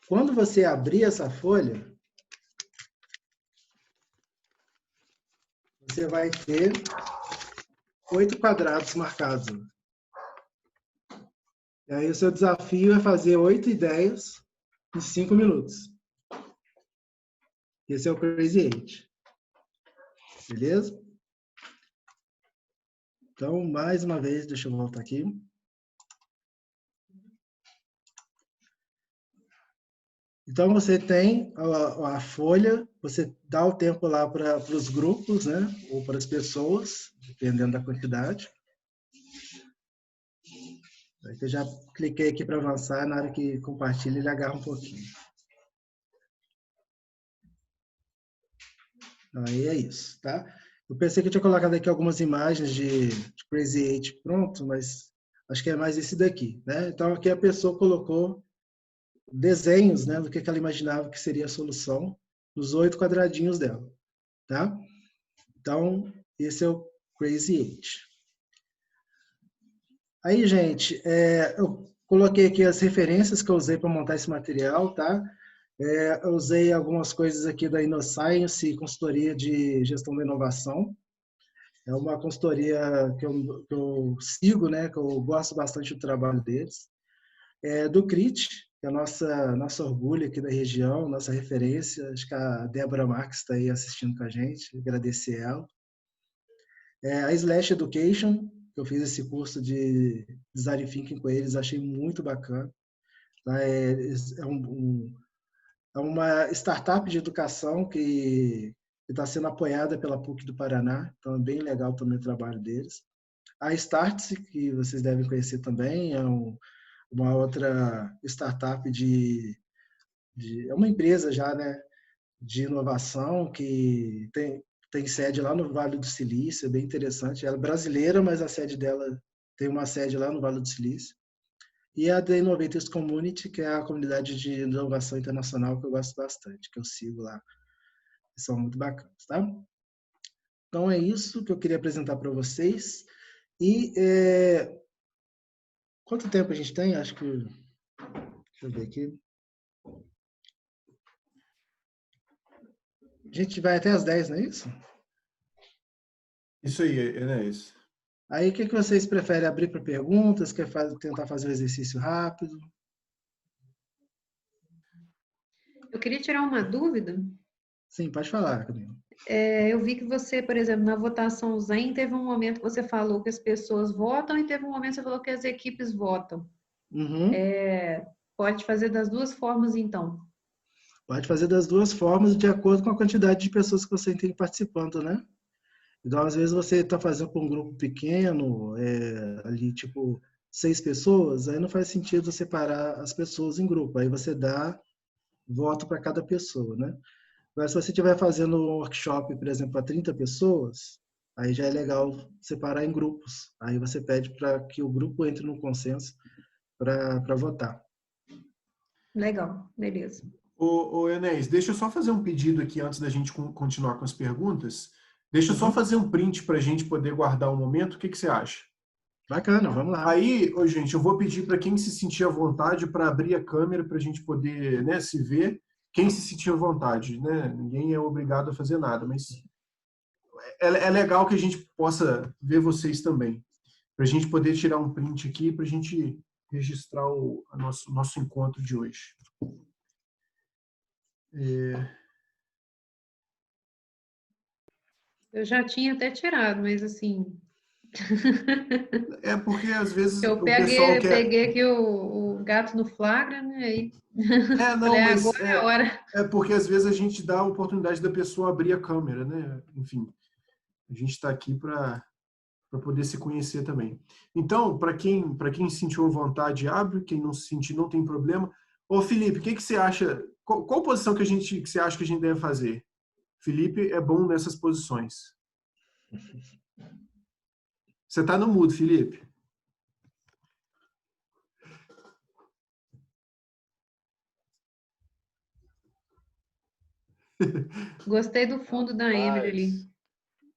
Quando você abrir essa folha, você vai ter 8 quadrados marcados. E aí o seu desafio é fazer 8 ideias em 5 minutos. Esse é o Crazy 8. Beleza? Então, mais uma vez, deixa eu voltar aqui. Então, você tem a folha, você dá o tempo lá para os grupos, né? Ou para as pessoas, dependendo da quantidade. Eu já cliquei aqui para avançar, na hora que compartilha, ele agarra um pouquinho. Aí é isso, tá? Eu pensei que eu tinha colocado aqui algumas imagens de Crazy 8 pronto, mas acho que é mais esse daqui, né? Então, aqui a pessoa colocou desenhos, né, do que ela imaginava que seria a solução nos 8 quadradinhos dela, tá? Então, esse é o Crazy 8. Aí, gente, eu coloquei aqui as referências que eu usei para montar esse material, tá? Eu usei algumas coisas aqui da InnoScience, consultoria de gestão da inovação. É uma consultoria que eu sigo, né, que eu gosto bastante do trabalho deles. Do CRIT, que é nosso orgulho aqui da região, nossa referência. Acho que a Débora Marques está aí assistindo com a gente, agradecer ela. A Slash Education, que eu fiz esse curso de Design Thinking com eles, achei muito bacana. É uma startup de educação que está sendo apoiada pela PUC do Paraná, então é bem legal também o trabalho deles. A Startse, que vocês devem conhecer também, é uma outra startup é uma empresa já, né, de inovação que tem sede lá no Vale do Silício, é bem interessante. Ela é brasileira, mas a sede dela tem uma sede lá no Vale do Silício. E a The Innovators Community, que é a comunidade de inovação internacional que eu gosto bastante, que eu sigo lá. São muito bacanas, tá? Então é isso que eu queria apresentar para vocês. E Quanto tempo a gente tem? Acho que... Deixa eu ver aqui. A gente vai até às 10, não é isso? Isso aí, Enéas. Aí, o que vocês preferem? Abrir para perguntas? Tentar fazer um exercício rápido? Eu queria tirar uma dúvida. Sim, pode falar, Camila. Eu vi que você, por exemplo, na votação Zen, teve um momento que você falou que as pessoas votam e teve um momento que você falou que as equipes votam. Uhum. Pode fazer das duas formas, então. Pode fazer das duas formas, de acordo com a quantidade de pessoas que você tem participando, né? Então, às vezes, você está fazendo para um grupo pequeno, ali, tipo, 6 pessoas, aí não faz sentido separar as pessoas em grupo. Aí você dá voto para cada pessoa, né? Agora, se você estiver fazendo um workshop, por exemplo, para 30 pessoas, aí já é legal separar em grupos. Aí você pede para que o grupo entre no consenso para votar. Legal, beleza. Ô, Enéas, deixa eu só fazer um pedido aqui antes da gente continuar com as perguntas. Deixa eu só Uhum. fazer um print para a gente poder guardar um momento. O que você acha? Bacana, vamos lá. Aí, gente, eu vou pedir para quem se sentir à vontade para abrir a câmera para a gente poder, né, se ver. Quem se sentir à vontade, né? Ninguém é obrigado a fazer nada, mas é legal que a gente possa ver vocês também. Para a gente poder tirar um print aqui para a gente registrar o nosso encontro de hoje. Eu já tinha até tirado, mas assim, É porque às vezes eu o pessoal quer. peguei aqui o gato no flagra, né? Aí Não, falei, mas agora é a hora. é porque às vezes a gente dá a oportunidade da pessoa abrir a câmera, né? Enfim, a gente está aqui para poder se conhecer também. Então, para quem sentiu vontade, abre. Quem não se sentir, não tem problema. Ô, Felipe, o que você acha? Qual posição que você acha que a gente deve fazer? Felipe é bom nessas posições. Você está no mudo, Felipe. Gostei do fundo da Emily ali.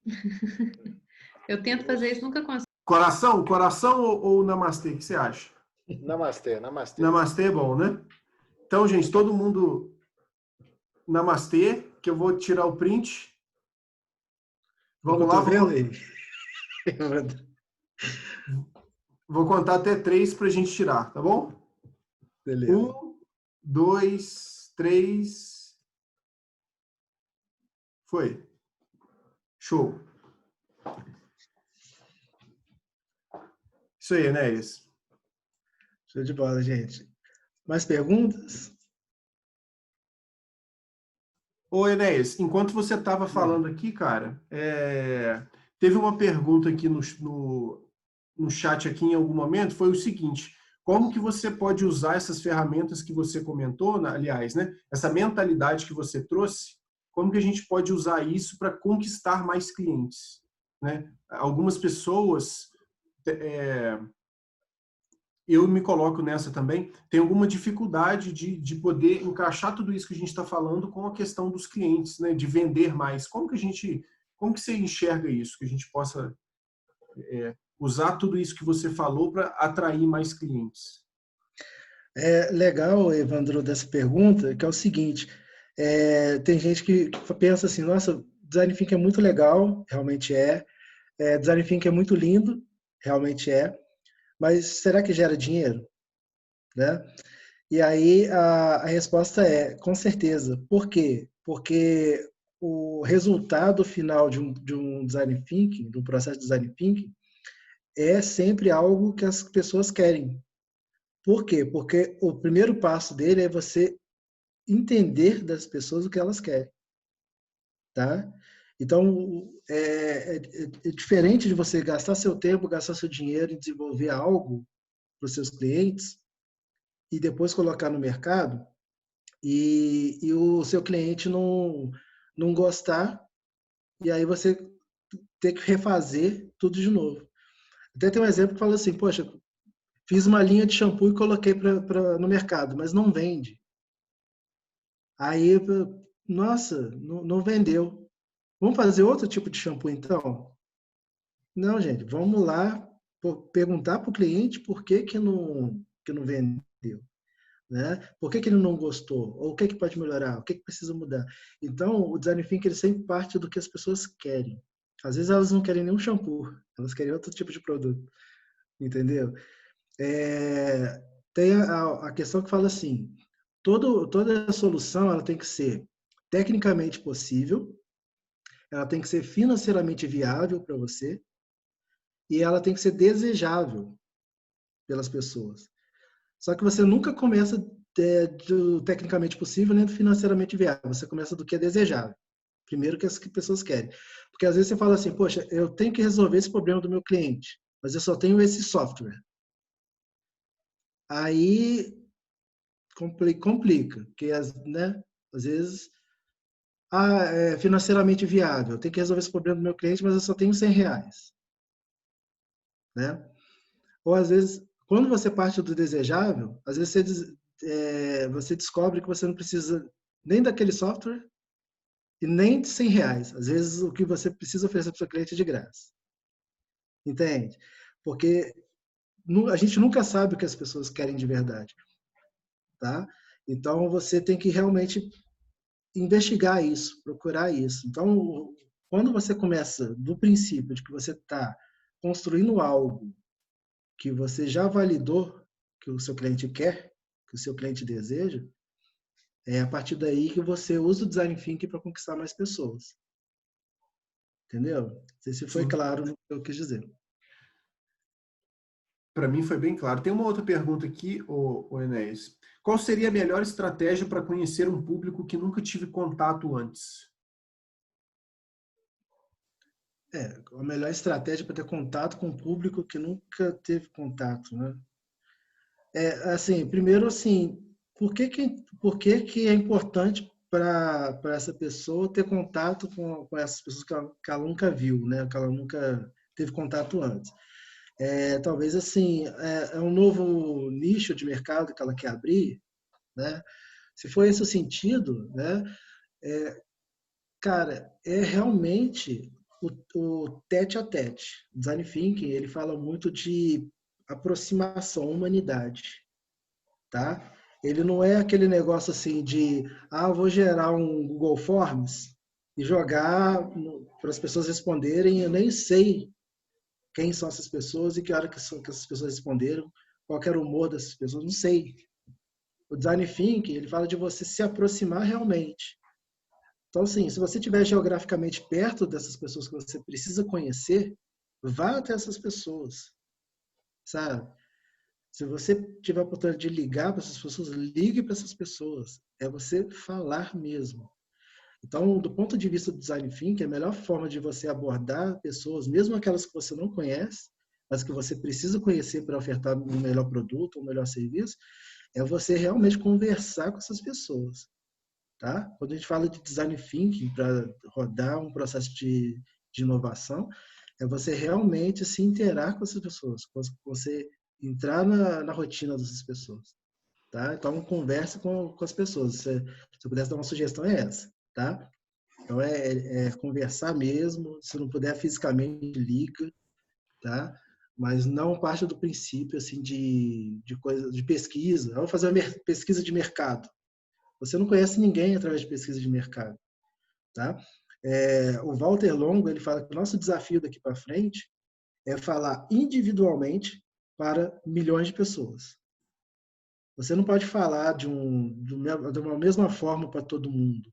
Rapaz. Eu tento fazer isso, nunca consigo. Coração ou namastê? O que você acha? Namastê, namastê. Namastê é bom, né? Então, gente, todo mundo namastê, que eu vou tirar o print. Vamos lá, vou contar até 3 para a gente tirar, tá bom? Beleza. 1, 2, 3. Foi. Show. Isso aí, Enéas. Show de bola, gente. Mais perguntas? Ô, Enéas, enquanto você estava falando aqui, cara, teve uma pergunta aqui no chat aqui em algum momento, foi o seguinte: como que você pode usar essas ferramentas que você comentou, aliás, né? Essa mentalidade que você trouxe, como que a gente pode usar isso para conquistar mais clientes, né? Algumas pessoas, eu me coloco nessa também, tem alguma dificuldade de poder encaixar tudo isso que a gente está falando com a questão dos clientes, né? De vender mais. Como que você enxerga isso? Que a gente possa usar tudo isso que você falou para atrair mais clientes? É legal, Evandro, dessa pergunta, que é o seguinte, tem gente que pensa assim, nossa, design thinking é muito legal, realmente design thinking é muito lindo, realmente mas será que gera dinheiro? Né? E aí a resposta é, com certeza. Por quê? Porque o resultado final de um design thinking, do processo de design thinking, é sempre algo que as pessoas querem. Por quê? Porque o primeiro passo dele é você entender das pessoas o que elas querem, tá? Então, é diferente de você gastar seu tempo, gastar seu dinheiro em desenvolver algo para os seus clientes e depois colocar no mercado e o seu cliente não gostar e aí você ter que refazer tudo de novo. Até tem um exemplo que fala assim, poxa, fiz uma linha de shampoo e coloquei no mercado, mas não vende. Aí, nossa, não vendeu. Vamos fazer outro tipo de shampoo então? Não, gente, vamos lá perguntar para o cliente por que não vendeu, né? Por que ele não gostou? Ou o que pode melhorar? O que precisa mudar? Então, o design thinking ele sempre parte do que as pessoas querem. Às vezes elas não querem nenhum shampoo, elas querem outro tipo de produto, entendeu? Tem a questão que fala assim, toda a solução ela tem que ser tecnicamente possível, ela tem que ser financeiramente viável para você e ela tem que ser desejável pelas pessoas. Só que você nunca começa do tecnicamente possível nem do financeiramente viável. Você começa do que é desejável. Primeiro que as pessoas querem. Porque às vezes você fala assim, poxa, eu tenho que resolver esse problema do meu cliente, mas eu só tenho esse software. Aí complica, porque né, às vezes é financeiramente viável. Eu tenho que resolver esse problema do meu cliente, mas eu só tenho R$100. Né? Ou às vezes, quando você parte do desejável, às vezes você descobre que você não precisa nem daquele software e nem de R$100. Às vezes o que você precisa oferecer para o seu cliente é de graça. Entende? Porque a gente nunca sabe o que as pessoas querem de verdade. Tá? Então você tem que realmente investigar isso, procurar isso. Então, quando você começa do princípio de que você está construindo algo que você já validou, que o seu cliente quer, que o seu cliente deseja, é a partir daí que você usa o design thinking para conquistar mais pessoas. Entendeu? Não sei se foi Sim. claro no que eu quis dizer. Para mim foi bem claro. Tem uma outra pergunta aqui, Enéas. Qual seria a melhor estratégia para conhecer um público que nunca tive contato antes? A melhor estratégia para ter contato com um público que nunca teve contato, né? Assim, primeiro, assim, por que é importante para essa pessoa ter contato com essas pessoas que ela nunca viu, né? Que ela nunca teve contato antes? Talvez, assim, é um novo nicho de mercado que ela quer abrir, né? Se for esse o sentido, né? Cara, é realmente o tete a tete. O Design Thinking, ele fala muito de aproximação, humanidade, tá? Ele não é aquele negócio assim de, vou gerar um Google Forms e jogar para as pessoas responderem, eu nem sei quem são essas pessoas e que hora que essas pessoas responderam, qual era o humor dessas pessoas, não sei. O Design Thinking, ele fala de você se aproximar realmente. Então, assim, se você estiver geograficamente perto dessas pessoas que você precisa conhecer, vá até essas pessoas, sabe? Se você tiver a oportunidade de ligar para essas pessoas, ligue para essas pessoas. É você falar mesmo. Então, do ponto de vista do design thinking, a melhor forma de você abordar pessoas, mesmo aquelas que você não conhece, mas que você precisa conhecer para ofertar um melhor produto, um melhor serviço, é você realmente conversar com essas pessoas. Tá? Quando a gente fala de design thinking para rodar um processo de inovação, é você realmente se interar com essas pessoas, você entrar na rotina dessas pessoas. Tá? Então, converse com as pessoas. Se eu pudesse dar uma sugestão, é essa. Tá? Então, é conversar mesmo. Se não puder fisicamente, liga. Tá? Mas não parte do princípio assim, de coisa de pesquisa. Vamos fazer uma pesquisa de mercado. Você não conhece ninguém através de pesquisa de mercado, tá? O Walter Longo ele fala que o nosso desafio daqui para frente é falar individualmente para milhões de pessoas. Você não pode falar de uma mesma forma para todo mundo,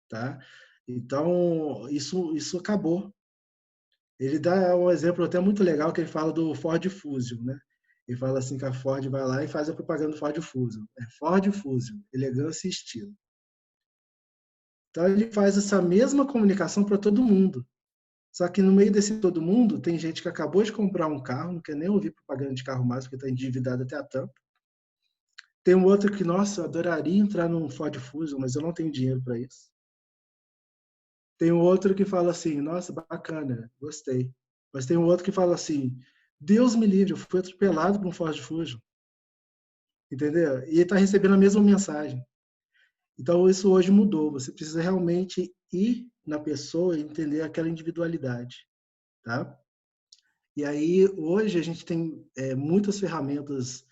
tá? Então isso acabou. Ele dá um exemplo até muito legal que ele fala do Ford Fusion, né? Ele fala assim que a Ford vai lá e faz a propaganda do Ford Fusion. É Ford Fusion, elegância e estilo. Então ele faz essa mesma comunicação para todo mundo. Só que no meio desse todo mundo, tem gente que acabou de comprar um carro, não quer nem ouvir propaganda de carro mais, porque está endividado até a tampa. Tem um outro que, nossa, eu adoraria entrar num Ford Fusion, mas eu não tenho dinheiro para isso. Tem um outro que fala assim, nossa, bacana, gostei. Mas tem um outro que fala assim, Deus me livre, eu fui atropelado por um Ford Fusion. Entendeu? E ele está recebendo a mesma mensagem. Então, isso hoje mudou. Você precisa realmente ir na pessoa e entender aquela individualidade, tá? E aí, hoje, a gente tem muitas ferramentas.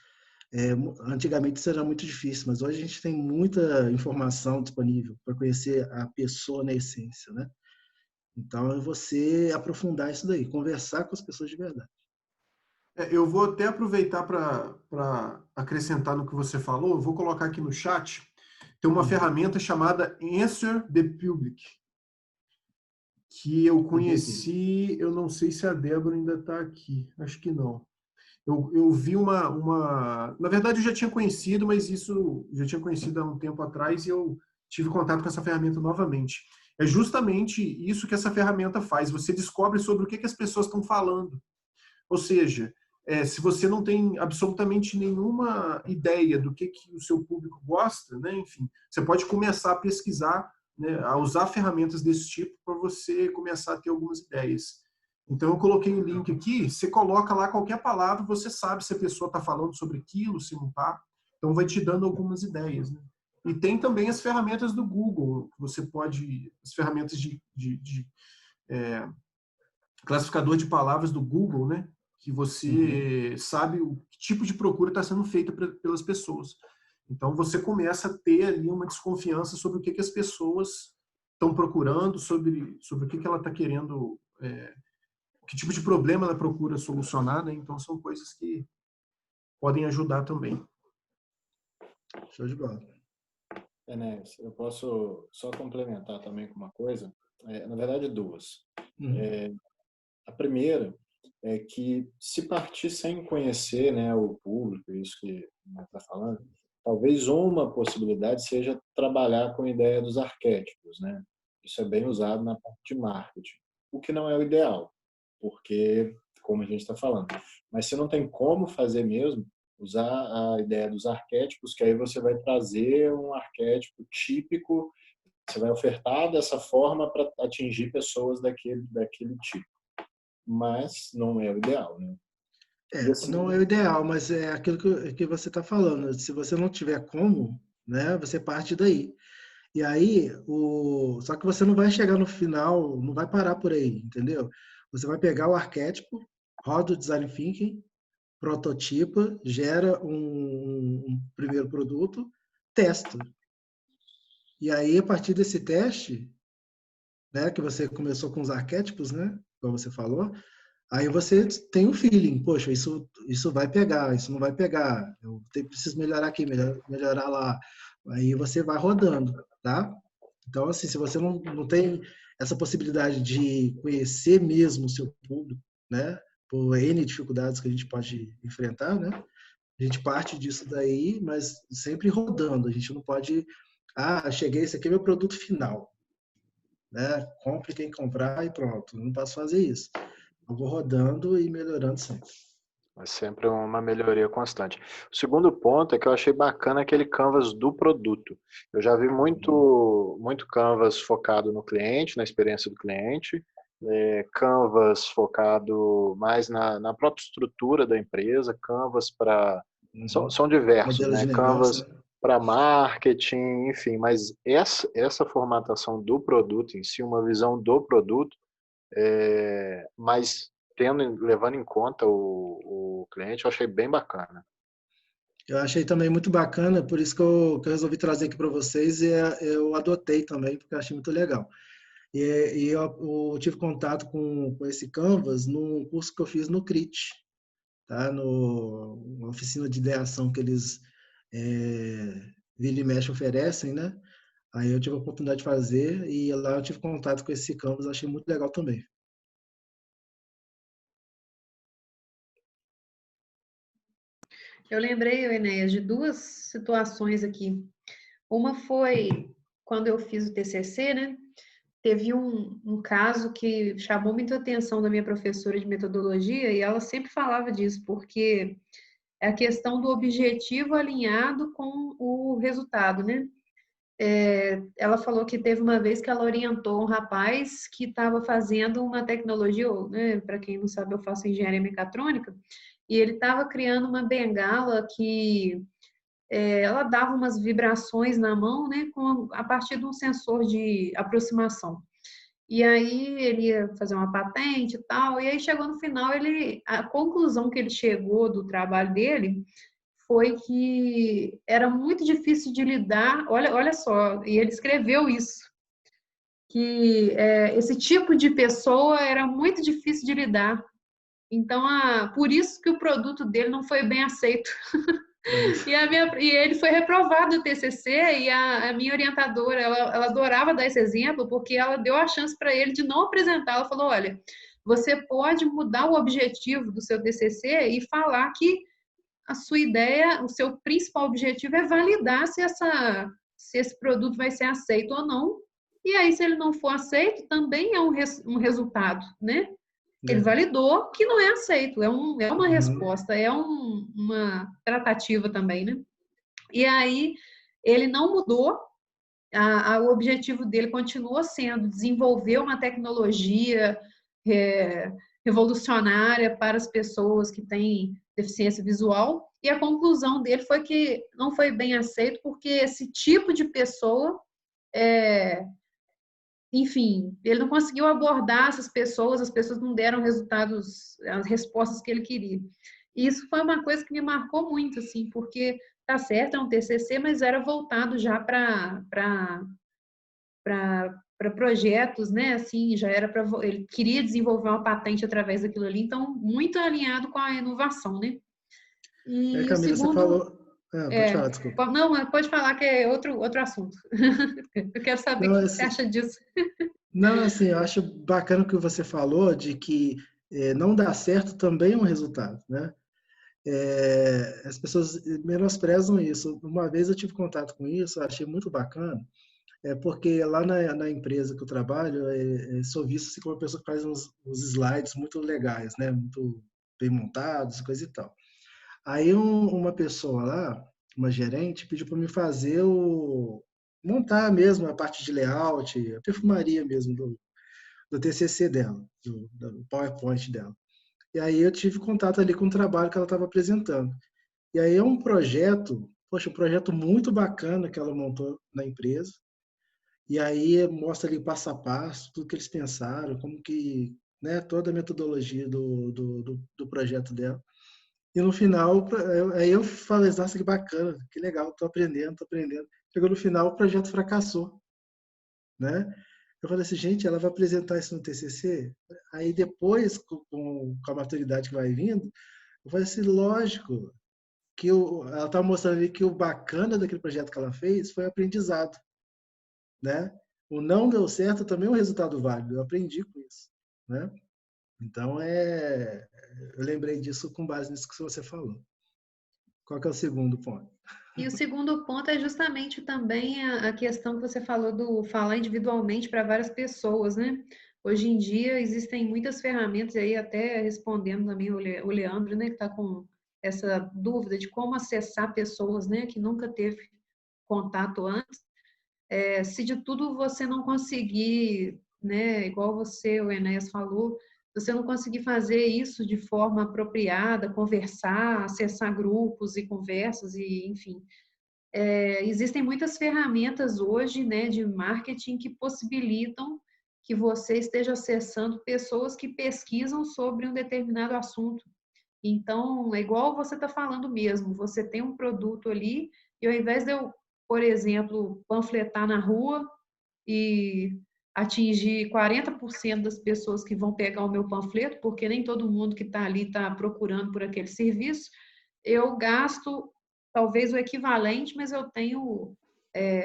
Antigamente isso era muito difícil, mas hoje a gente tem muita informação disponível para conhecer a pessoa na essência, né? Então, é você aprofundar isso daí, conversar com as pessoas de verdade. Eu vou até aproveitar para acrescentar no que você falou, eu vou colocar aqui no chat, tem uma ferramenta chamada Answer the Public, que eu conheci, eu não sei se a Débora ainda está aqui, acho que não. Eu vi na verdade eu já tinha conhecido, mas isso já tinha conhecido há um tempo atrás e eu tive contato com essa ferramenta novamente. É justamente isso que essa ferramenta faz, você descobre sobre o que as pessoas estão falando. Ou seja, se você não tem absolutamente nenhuma ideia do que o seu público gosta, né, enfim, você pode começar a pesquisar, né, a usar ferramentas desse tipo para você começar a ter algumas ideias. Então, eu coloquei o link aqui, você coloca lá qualquer palavra, você sabe se a pessoa está falando sobre aquilo, se não está. Então, vai te dando algumas ideias. Né? E tem também as ferramentas do Google, você pode, as ferramentas de classificador de palavras do Google, né? Que você sabe o tipo de procura está sendo feita pelas pessoas. Então, você começa a ter ali uma desconfiança sobre o que as pessoas estão procurando, sobre o que ela está querendo, que tipo de problema ela procura solucionar, né? Então, são coisas que podem ajudar também. Show de bola. Enéas, eu posso só complementar também com uma coisa, na verdade duas. A primeira é que se partir sem conhecer, né, o público, isso que você está falando, talvez uma possibilidade seja trabalhar com a ideia dos arquétipos, né? Isso é bem usado na parte de marketing, o que não é o ideal, porque, como a gente está falando, mas se não tem como fazer mesmo, usar a ideia dos arquétipos, que aí você vai trazer um arquétipo típico, você vai ofertar dessa forma para atingir pessoas daquele tipo. Mas não é o ideal, né? Assim, Não é o ideal, mas é aquilo que você está falando. Se você não tiver como, né, você parte daí. E aí, só que você não vai chegar no final, não vai parar por aí, entendeu? Você vai pegar o arquétipo, roda o design thinking, prototipa, gera um primeiro produto, testa. E aí, a partir desse teste, né, que você começou com os arquétipos, né, como você falou, aí você tem o feeling, poxa, isso vai pegar, isso não vai pegar, preciso melhorar aqui, melhorar lá. Aí você vai rodando, tá? Então, assim, se você não tem essa possibilidade de conhecer mesmo o seu público, né, por N dificuldades que a gente pode enfrentar, né, a gente parte disso daí, mas sempre rodando. A gente não pode, cheguei, esse aqui é meu produto final, né? Compre quem comprar e pronto. Não posso fazer isso. Eu vou rodando e melhorando sempre. é sempre uma melhoria constante. O segundo ponto é que eu achei bacana aquele canvas do produto. Eu já vi muito canvas focado no cliente, na experiência do cliente, canvas focado mais na própria estrutura da empresa, canvas para... São diversos, Modelo né? de Canvas negócio, né? para marketing, enfim, mas essa formatação do produto em si, uma visão do produto, mas levando em conta o cliente, eu achei bem bacana. Eu achei também muito bacana, por isso que eu resolvi trazer aqui para vocês e eu adotei também, porque eu achei muito legal. E eu tive contato com esse Canvas num curso que eu fiz no CRIT, tá? Uma oficina de ideação que eles vira e mexe oferecem, né? Aí eu tive a oportunidade de fazer e lá eu tive contato com esse Canvas, achei muito legal também. Eu lembrei, Enéas, de duas situações aqui. Uma foi quando eu fiz o TCC, né? Teve um caso que chamou muita atenção da minha professora de metodologia e ela sempre falava disso, porque é a questão do objetivo alinhado com o resultado, né? Ela falou que teve uma vez que ela orientou um rapaz que estava fazendo uma tecnologia, né? Para quem não sabe, eu faço engenharia mecatrônica, e ele estava criando uma bengala que ela dava umas vibrações na mão, né, a partir de um sensor de aproximação. E aí ele ia fazer uma patente e tal, e aí chegou no final, a conclusão que ele chegou do trabalho dele foi que era muito difícil de lidar, olha só, e ele escreveu isso, que esse tipo de pessoa era muito difícil de lidar. Então, por isso que o produto dele não foi bem aceito. E ele foi reprovado do TCC, e a minha orientadora, ela adorava dar esse exemplo, porque ela deu a chance para ele de não apresentar. Ela falou, olha, você pode mudar o objetivo do seu TCC e falar que a sua ideia, o seu principal objetivo é validar se esse produto vai ser aceito ou não. E aí, se ele não for aceito, também é um resultado, né? Ele validou que não é aceito, é uma resposta, uma tratativa também, né? E aí, ele não mudou, o objetivo dele continuou sendo desenvolver uma tecnologia revolucionária para as pessoas que têm deficiência visual, e a conclusão dele foi que não foi bem aceito porque esse tipo de pessoa enfim, ele não conseguiu abordar essas pessoas, as pessoas não deram resultados, as respostas que ele queria. E isso foi uma coisa que me marcou muito, assim, porque tá certo, é um TCC, mas era voltado já para projetos, né? Assim, já era para ele queria desenvolver uma patente através daquilo ali, então muito alinhado com a inovação, né? E o Camila, você segundo falou... pode falar, desculpa. não, pode falar que é outro assunto. Eu quero saber o que você acha disso. Não, assim, eu acho bacana o que você falou de que não dar certo também é um resultado, né? As pessoas menosprezam isso. Uma vez eu tive contato com isso, achei muito bacana, porque lá na empresa que eu trabalho, sou visto assim, como uma pessoa que faz uns slides muito legais, né? Muito bem montados, coisa e tal. Aí uma pessoa lá, uma gerente, pediu para me fazer montar mesmo a parte de layout, a perfumaria mesmo do TCC dela, do PowerPoint dela. E aí eu tive contato ali com o trabalho que ela estava apresentando. E aí é um projeto, poxa, um projeto muito bacana que ela montou na empresa. E aí mostra ali passo a passo, tudo que eles pensaram, como que, né, toda a metodologia do projeto dela. E no final, aí eu falei, nossa, que bacana, que legal, tô aprendendo, tô aprendendo. Chegou no final, o projeto fracassou, né? Eu falei assim, gente, ela vai apresentar isso no TCC? Aí depois, com a maturidade que vai vindo, eu falei assim, lógico, que ela estava mostrando ali que o bacana daquele projeto que ela fez foi aprendizado, né? O não deu certo também é um resultado válido, eu aprendi com isso, né? Então, eu lembrei disso com base nisso que você falou. Qual que é o segundo ponto? E o segundo ponto é justamente também a questão que você falou do falar individualmente para várias pessoas, né? Hoje em dia existem muitas ferramentas aí, até respondendo também o Leandro, né, que está com essa dúvida de como acessar pessoas, né, que nunca teve contato antes. Se de tudo você não conseguir, né, igual o Enéas falou, você não conseguir fazer isso de forma apropriada, conversar, acessar grupos e conversas e, enfim, existem muitas ferramentas hoje, né, de marketing que possibilitam que você esteja acessando pessoas que pesquisam sobre um determinado assunto. Então, é igual você está falando mesmo, você tem um produto ali e ao invés de eu, por exemplo, panfletar na rua e atingir 40% das pessoas que vão pegar o meu panfleto, porque nem todo mundo que está ali está procurando por aquele serviço, eu gasto talvez o equivalente, mas eu tenho,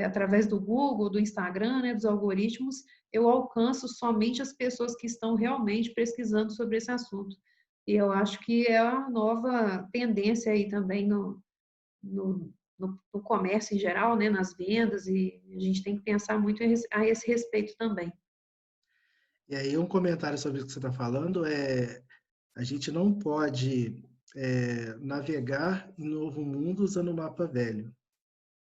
através do Google, do Instagram, né, dos algoritmos, eu alcanço somente as pessoas que estão realmente pesquisando sobre esse assunto. E eu acho que é a nova tendência aí também no, no comércio em geral, né, nas vendas, e a gente tem que pensar muito a esse respeito também. E aí um comentário sobre o que você está falando a gente não pode navegar em novo mundo usando o mapa velho,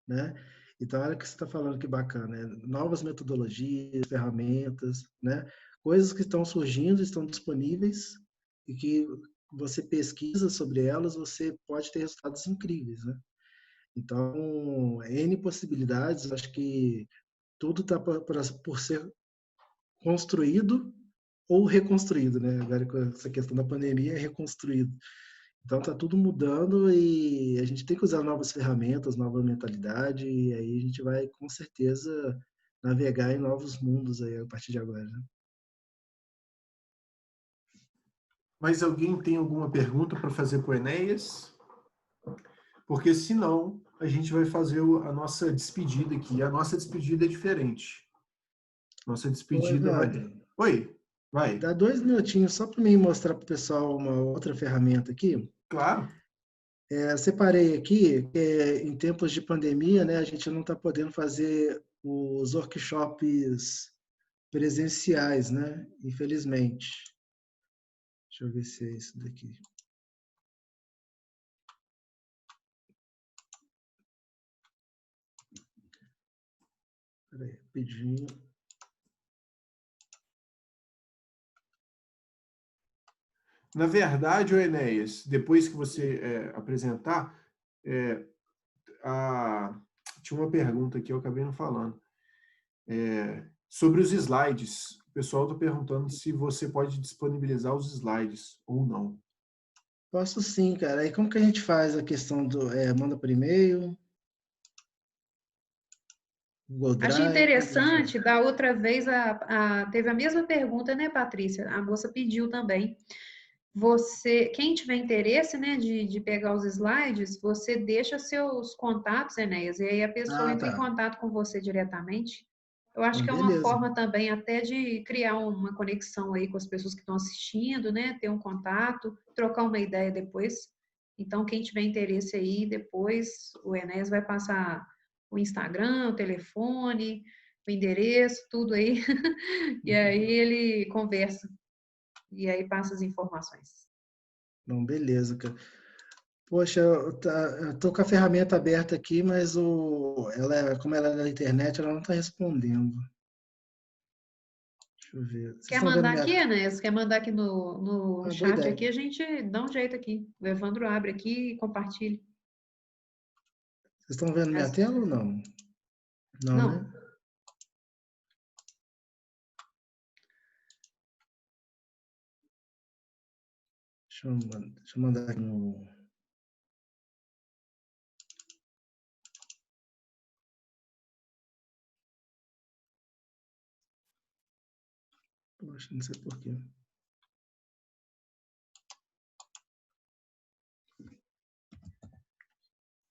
né? Então, olha o que você está falando que bacana, novas metodologias, ferramentas, né? Coisas que estão surgindo, estão disponíveis e que você pesquisa sobre elas, você pode ter resultados incríveis, né? Então, N possibilidades, acho que tudo está por ser construído ou reconstruído, né? Agora com essa questão da pandemia é reconstruído. Então tá tudo mudando e a gente tem que usar novas ferramentas, nova mentalidade e aí a gente vai com certeza navegar em novos mundos aí a partir de agora, né? Mas alguém tem alguma pergunta para fazer para o Enéas? Porque senão a gente vai fazer a nossa despedida aqui. A nossa despedida é diferente. Nossa Ô, despedida vai... Evandro, Oi, vai. dá 2 minutinhos só para mim mostrar para o pessoal uma outra ferramenta aqui. Claro. Separei aqui, em tempos de pandemia, né, a gente não está podendo fazer os workshops presenciais, né? Infelizmente. Deixa eu ver se é isso daqui. Espera aí, rapidinho. Na verdade, Enéas, depois que você apresentar, tinha uma pergunta aqui, eu acabei não falando. Sobre os slides. O pessoal está perguntando se você pode disponibilizar os slides ou não. Posso sim, cara. Aí como que a gente faz a questão do... manda por e-mail? Google Achei Drive? Como que a gente faz? interessante, da outra vez teve a mesma pergunta, né, Patrícia? A moça pediu também. Quem tiver interesse, né, de pegar os slides, você deixa seus contatos, Enéas, e aí a pessoa Ah, entra em tá. contato com você diretamente. Eu acho Então, que é uma beleza. forma também até de criar uma conexão aí com as pessoas que estão assistindo, né, ter um contato, trocar uma ideia depois. Então, quem tiver interesse aí, depois o Enéas vai passar o Instagram, o telefone, o endereço, tudo aí, e aí ele conversa, e aí passa as informações. Não, beleza, cara. Poxa, eu tô com a ferramenta aberta aqui, mas como ela é na internet, ela não está respondendo. Deixa eu ver. Vocês Quer estão vendo mandar minha... aqui, Enéas? Quer mandar aqui no boa chat ideia. aqui? A gente dá um jeito aqui. O Evandro abre aqui e compartilha. Vocês estão vendo minha tela ou não? Não, né? Não, Deixa eu mandar aqui no... Poxa, não sei por quê.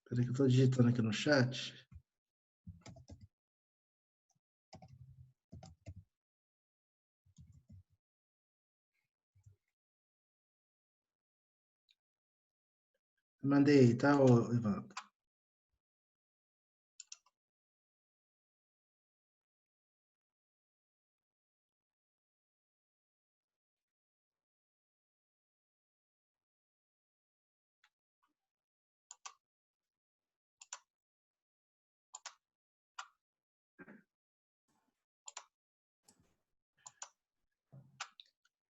Peraí que eu estou digitando aqui no chat. Mandei, tá, Evandro?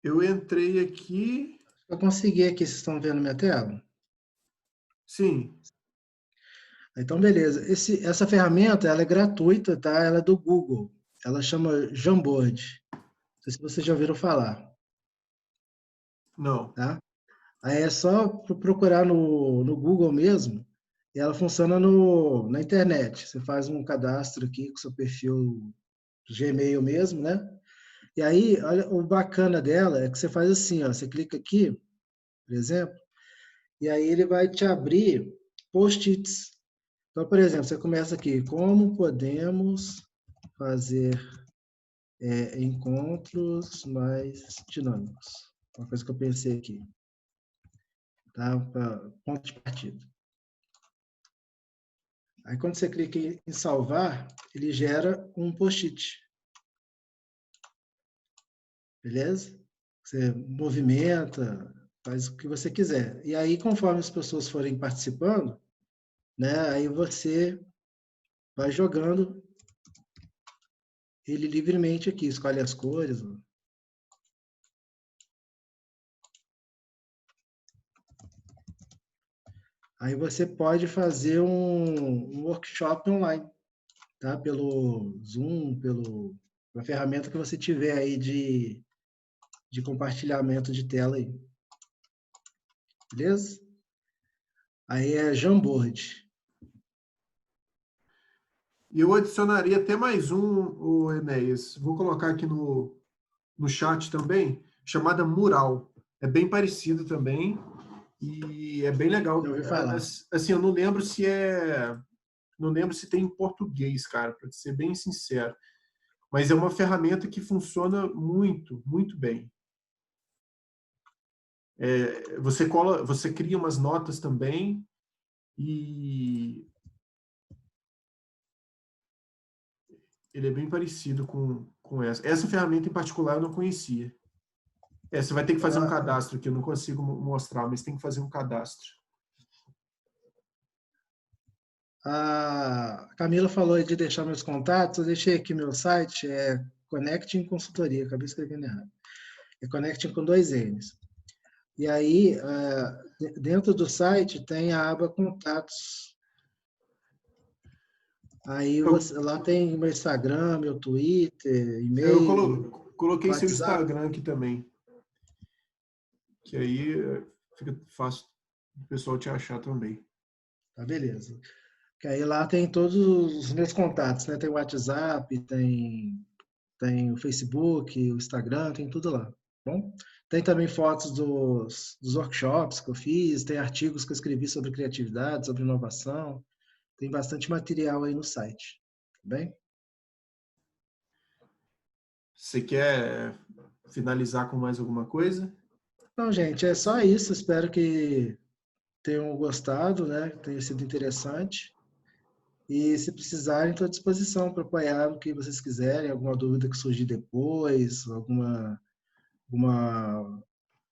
Eu entrei aqui. Eu consegui aqui, vocês estão vendo minha tela? Sim. Então, beleza. Essa ferramenta, ela é gratuita, tá? Ela é do Google. Ela chama Jamboard. Não sei se vocês já ouviram falar, Não. tá? Aí é só procurar no Google mesmo, e ela funciona na internet. Você faz um cadastro aqui com seu perfil Gmail mesmo, né? E aí, olha, o bacana dela é que você faz assim, ó, você clica aqui, por exemplo, e aí ele vai te abrir post-its. Então, por exemplo, você começa aqui, como podemos fazer encontros mais dinâmicos? Uma coisa que eu pensei aqui, tá? Ponto de partida. Aí quando você clica em salvar, ele gera um post-it. Beleza? Você movimenta, faz o que você quiser. E aí, conforme as pessoas forem participando, né, aí você vai jogando ele livremente aqui, escolhe as cores. Aí você pode fazer um workshop online, tá? Pelo Zoom, pelo a ferramenta que você tiver aí de compartilhamento de tela aí. Beleza? Aí é Jamboard. E eu adicionaria até mais o Enéas. Vou colocar aqui no chat também, chamada Mural. É bem parecido também e é bem legal. Já ouvi falar. Assim, eu não lembro se tem em português, cara, para ser bem sincero. Mas é uma ferramenta que funciona muito, muito bem. Você cria umas notas também e ele é bem parecido com essa. Essa ferramenta em particular eu não conhecia. Você vai ter que fazer um cadastro aqui, eu não consigo mostrar, mas tem que fazer um cadastro. A Camila falou de deixar meus contatos, eu deixei aqui meu site, é Connecting Consultoria, acabei escrevendo errado. É Connecting com 2 N's. E aí, dentro do site tem a aba Contatos. Aí lá tem meu Instagram, meu Twitter, e-mail. Eu coloquei WhatsApp. seu Instagram aqui também. Que aí fica fácil o pessoal te achar também. Tá, beleza. Que aí lá tem todos os meus contatos, né? Tem o WhatsApp, tem o Facebook, o Instagram, tem tudo lá. Tá bom? Tem também fotos dos workshops que eu fiz, tem artigos que eu escrevi sobre criatividade, sobre inovação. Tem bastante material aí no site. Tá bem? Você quer finalizar com mais alguma coisa? Então, gente, é só isso. Espero que tenham gostado, né? Tenha sido interessante. E se precisarem, estou à disposição para apoiar o que vocês quiserem, alguma dúvida que surgir depois,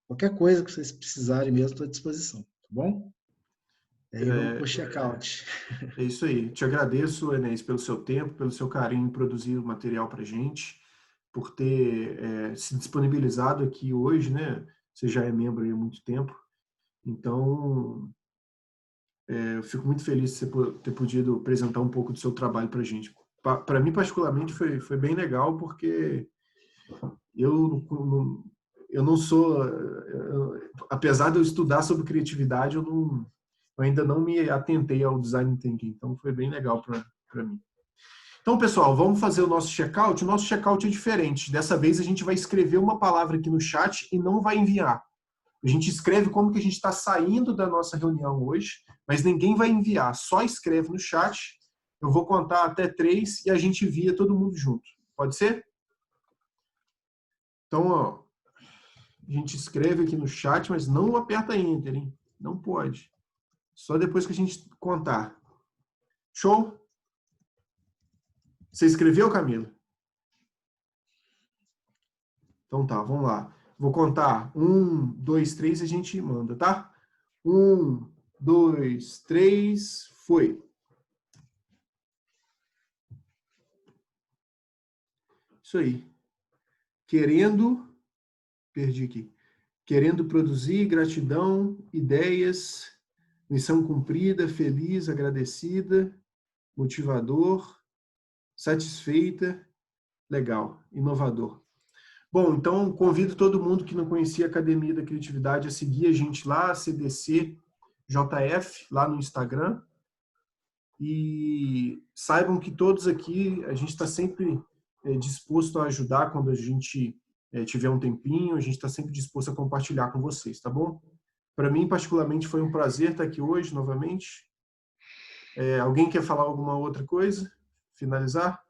qualquer coisa que vocês precisarem mesmo, estou à disposição, tá bom? E aí vamos para o check-out. É isso aí. Te agradeço, Enéas, pelo seu tempo, pelo seu carinho em produzir o material para a gente, por ter se disponibilizado aqui hoje, né? Você já é membro aí há muito tempo. Então, eu fico muito feliz de você ter podido apresentar um pouco do seu trabalho para a gente. Para mim, particularmente, foi bem legal, porque eu não sou... apesar de eu estudar sobre criatividade, eu ainda não me atentei ao design thinking. Então, foi bem legal para mim. Então, pessoal, vamos fazer o nosso check-out. O nosso check-out é diferente. Dessa vez, a gente vai escrever uma palavra aqui no chat e não vai enviar. A gente escreve como que a gente está saindo da nossa reunião hoje, mas ninguém vai enviar. Só escreve no chat. Eu vou contar até 3 e a gente envia todo mundo junto. Pode ser? Então, ó, a gente escreve aqui no chat, mas não aperta Enter, hein? Não pode. Só depois que a gente contar. Show? Você escreveu, Camila? Então tá, vamos lá. Vou contar 1, 2, 3 e a gente manda, tá? 1, 2, 3, foi. Isso aí. Perdi aqui. Querendo produzir, gratidão, ideias, missão cumprida, feliz, agradecida, motivador, satisfeita, legal, inovador. Bom, então convido todo mundo que não conhecia a Academia da Criatividade a seguir a gente lá, CDC JF, lá no Instagram. E saibam que todos aqui, a gente está sempre disposto a ajudar quando a gente tiver um tempinho, a gente está sempre disposto a compartilhar com vocês, tá bom? Para mim, particularmente, foi um prazer estar aqui hoje, novamente. Alguém quer falar alguma outra coisa? Finalizar?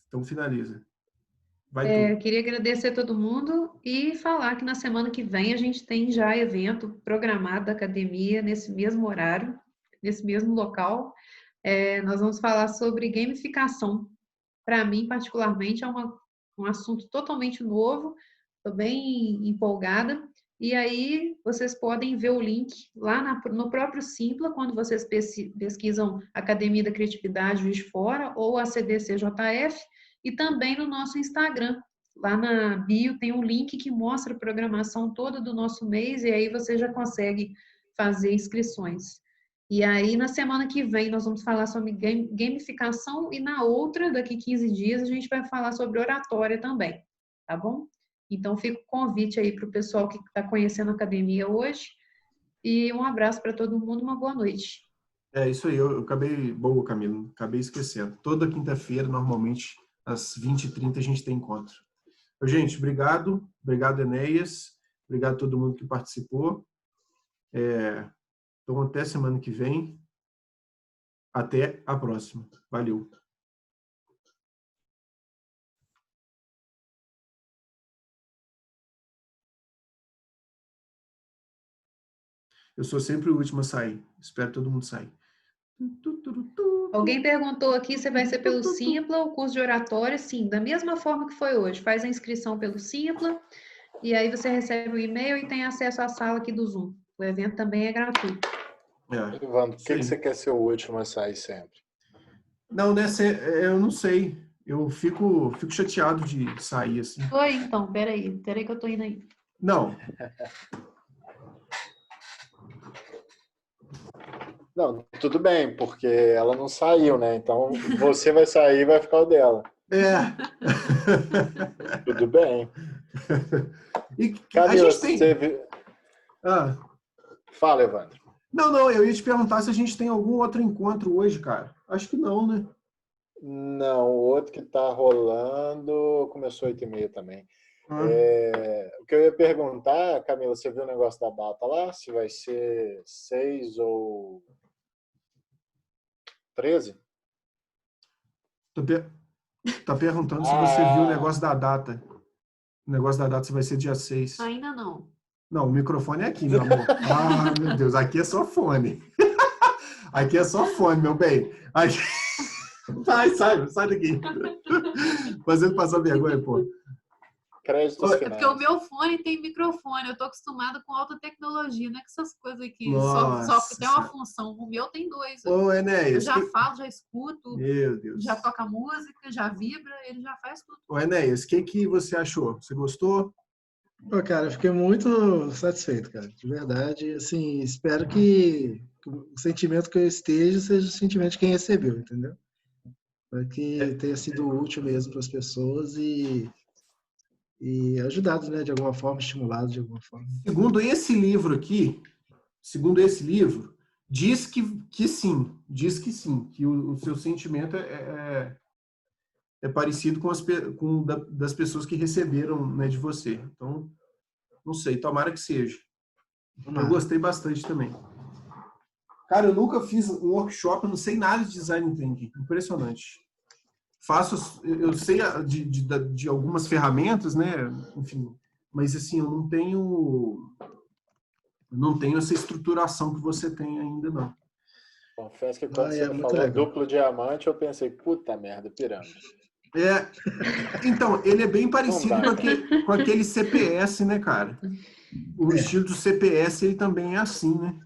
Então, finaliza. Queria agradecer a todo mundo e falar que na semana que vem a gente tem já evento programado da academia nesse mesmo horário, nesse mesmo local. Nós vamos falar sobre gamificação. Para mim, particularmente, é um assunto totalmente novo, estou bem empolgada. E aí vocês podem ver o link lá no próprio Simpla, quando vocês pesquisam Academia da Criatividade Juiz de Fora ou a CDCJF, e também no nosso Instagram. Lá na bio tem um link que mostra a programação toda do nosso mês e aí você já consegue fazer inscrições. E aí, na semana que vem, nós vamos falar sobre gamificação e na outra, daqui 15 dias, a gente vai falar sobre oratória também, tá bom? Então, fica o convite aí para o pessoal que está conhecendo a academia hoje. E um abraço para todo mundo, uma boa noite. É isso aí, eu acabei, boa, Camilo, acabei esquecendo. Toda quinta-feira, normalmente, às 20h30, a gente tem encontro. Gente, obrigado, Enéas, obrigado a todo mundo que participou. Então, até semana que vem. Até a próxima. Valeu. Eu sou sempre o último a sair. Espero todo mundo sair. Alguém perguntou aqui se vai ser pelo Simpla o curso de oratória. Sim, da mesma forma que foi hoje. Faz a inscrição pelo Simpla e aí você recebe o e-mail e tem acesso à sala aqui do Zoom. O evento também é gratuito. Evandro, por que você quer ser o último a sair sempre? Não, né? Eu não sei. Eu fico chateado de sair assim. Oi, então, peraí que eu tô indo aí. Não. Não, tudo bem, porque ela não saiu, né? Então você vai sair e vai ficar o dela. Tudo bem. E Camila, a gente tem... você viu... Fala, Evandro. Não, eu ia te perguntar se a gente tem algum outro encontro hoje, cara. Acho que não, né? Não, o outro que tá rolando começou 8h30 também. O que eu ia perguntar, Camila, você viu o negócio da data lá? Se vai ser 6 ou 13? Tá perguntando se você viu o negócio da data. O negócio da data se vai ser dia 6. Ainda não. Não, o microfone é aqui, meu amor. Ah, meu Deus, aqui é só fone. Aqui é só fone, meu bem. Aqui... Sai daqui. Fazendo passar vergonha, pô. Créditos finais. É porque o meu fone tem microfone, eu tô acostumada com alta tecnologia, não é com essas coisas aqui, só tem uma função. O meu tem 2. Ô, Enéas, eu já falo, já escuto, meu Deus. Já toca música, já vibra, ele já faz tudo. Ô, Enéas, o que você achou? Você gostou? Pô, cara, eu fiquei muito satisfeito, cara, de verdade. Assim, espero que o sentimento que eu esteja seja o sentimento de quem recebeu, entendeu? Para que tenha sido útil mesmo para as pessoas e ajudado, né, de alguma forma, estimulado de alguma forma. Segundo esse livro aqui, diz que sim, que o seu sentimento é parecido com das pessoas que receberam, né, de você. Então, não sei, tomara que seja. Eu gostei bastante também. Cara, eu nunca fiz um workshop, eu não sei nada de design thinking. Impressionante. Eu sei de algumas ferramentas, né? Enfim, mas assim, eu não tenho essa estruturação que você tem ainda, não. Confesso que quando você falou duplo diamante, eu pensei, puta merda, pirâmide. Então, ele é bem parecido com aquele CPS, né, cara? O estilo do CPS, ele também é assim, né?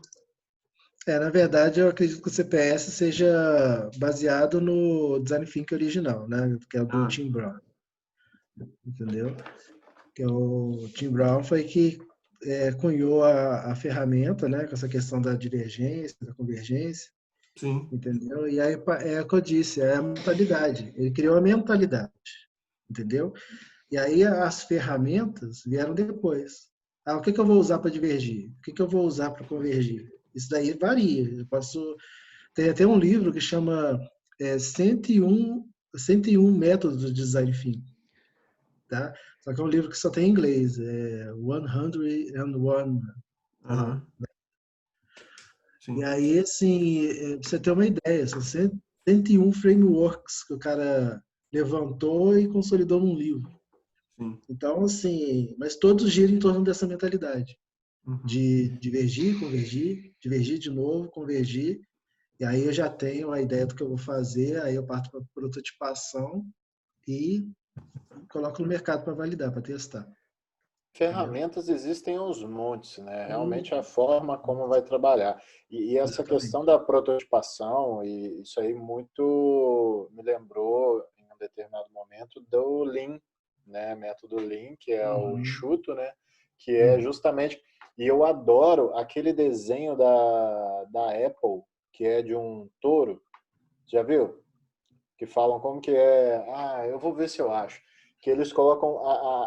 Na verdade, eu acredito que o CPS seja baseado no Design Thinking original, né? Que é o do Tim Brown. Entendeu? Que o Tim Brown foi que cunhou a ferramenta, né? Com essa questão da divergência, da convergência. Sim. Entendeu? E aí é o que eu disse, é a mentalidade. Ele criou a mentalidade. Entendeu? E aí as ferramentas vieram depois. O que eu vou usar para divergir? O que eu vou usar para convergir? Isso daí varia. Tem até um livro que chama 101 métodos de design thinking. Tá? Só que é um livro que só tem em inglês. 101. Sim. E aí, assim, pra você ter uma ideia, são 101 frameworks que o cara levantou e consolidou num livro. Sim. Então, assim, mas todos giram em torno dessa mentalidade. De divergir, convergir, divergir de novo, convergir. E aí eu já tenho a ideia do que eu vou fazer, aí eu parto para prototipação e coloco no mercado para validar, para testar. Ferramentas existem aos montes, né? Realmente a forma como vai trabalhar. E essa questão da prototipação, e isso aí muito me lembrou, em um determinado momento, do Lean, né? Método Lean, que é o enxuto, né? Que é justamente... E eu adoro aquele desenho da Apple, que é de um touro. Já viu? Que falam como que é... Ah, eu vou ver se eu acho. Que eles colocam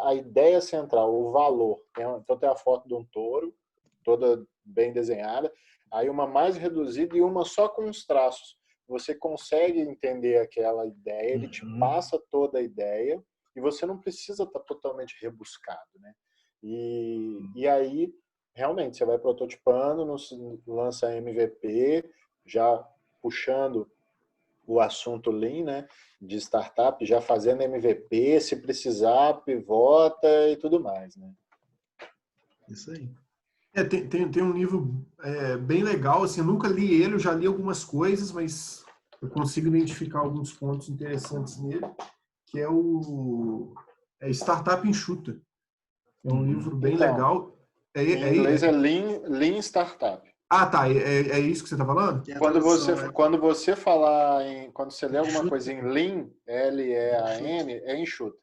a ideia central, o valor. Então tem a foto de um touro, toda bem desenhada, aí uma mais reduzida e uma só com os traços. Você consegue entender aquela ideia, ele te passa toda a ideia e você não precisa estar totalmente rebuscado, né? E aí, realmente, você vai prototipando, lança MVP, já puxando o assunto Lean, né, de startup, já fazendo MVP, se precisar, pivota e tudo mais, né? Isso aí. Tem um livro bem legal, assim, eu nunca li ele, eu já li algumas coisas, mas eu consigo identificar alguns pontos interessantes nele, que é o Startup Enxuta. É um livro bem Então, legal. em inglês é Lean Startup. Ah, tá. É isso que você está falando? E a Quando tradução você falar quando você lê alguma enxuta. coisa em Lean, L-E-A-N, é enxuta.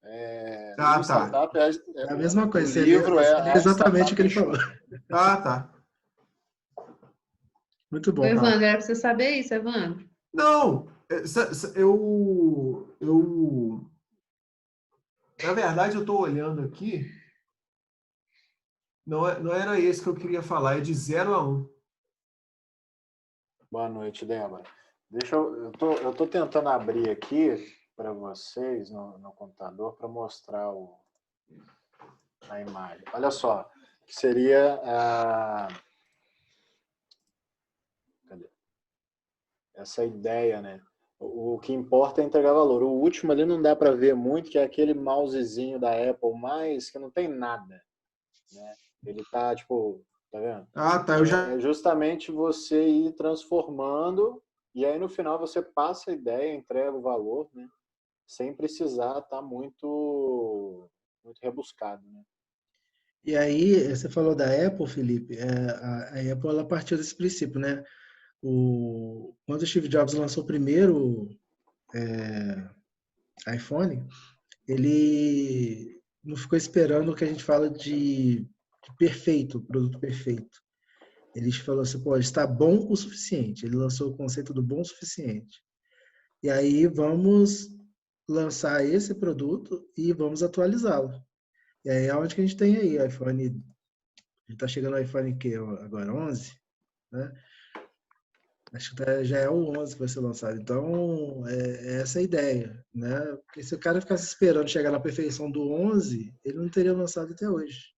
Lean Ah, tá. Startup É a mesma o coisa. livro é Você lê A exatamente o que Startup ele falou. Enxuta. Ah, tá. Muito Ô, bom. Evandro, era pra você saber isso, Evandro. Não, na verdade, eu estou olhando aqui, não era esse que eu queria falar, é de 0 a 1. Boa noite, Débora. Eu tô tentando abrir aqui para vocês no computador para mostrar a imagem. Olha só, que seria cadê? Essa ideia, né? O que importa é entregar valor. O último ali não dá para ver muito, que é aquele mousezinho da Apple, mas que não tem nada, né? Ele tá tipo, tá vendo? Ah, tá. Eu já. É justamente você ir transformando e aí no final você passa a ideia, entrega o valor, né? Sem precisar estar muito rebuscado, né? E aí, você falou da Apple, Felipe. A Apple ela partiu desse princípio, né? Quando o Steve Jobs lançou o primeiro iPhone, ele não ficou esperando o que a gente fala de perfeito, produto perfeito. Ele falou assim, pô, está bom o suficiente. Ele lançou o conceito do bom o suficiente. E aí vamos lançar esse produto e vamos atualizá-lo. E aí é onde que a gente tem aí iPhone, a gente está chegando no iPhone que agora 11, né? Acho que já é o 11 que vai ser lançado. Então, é essa a ideia, né? Porque se o cara ficasse esperando chegar na perfeição do 11, ele não teria lançado até hoje.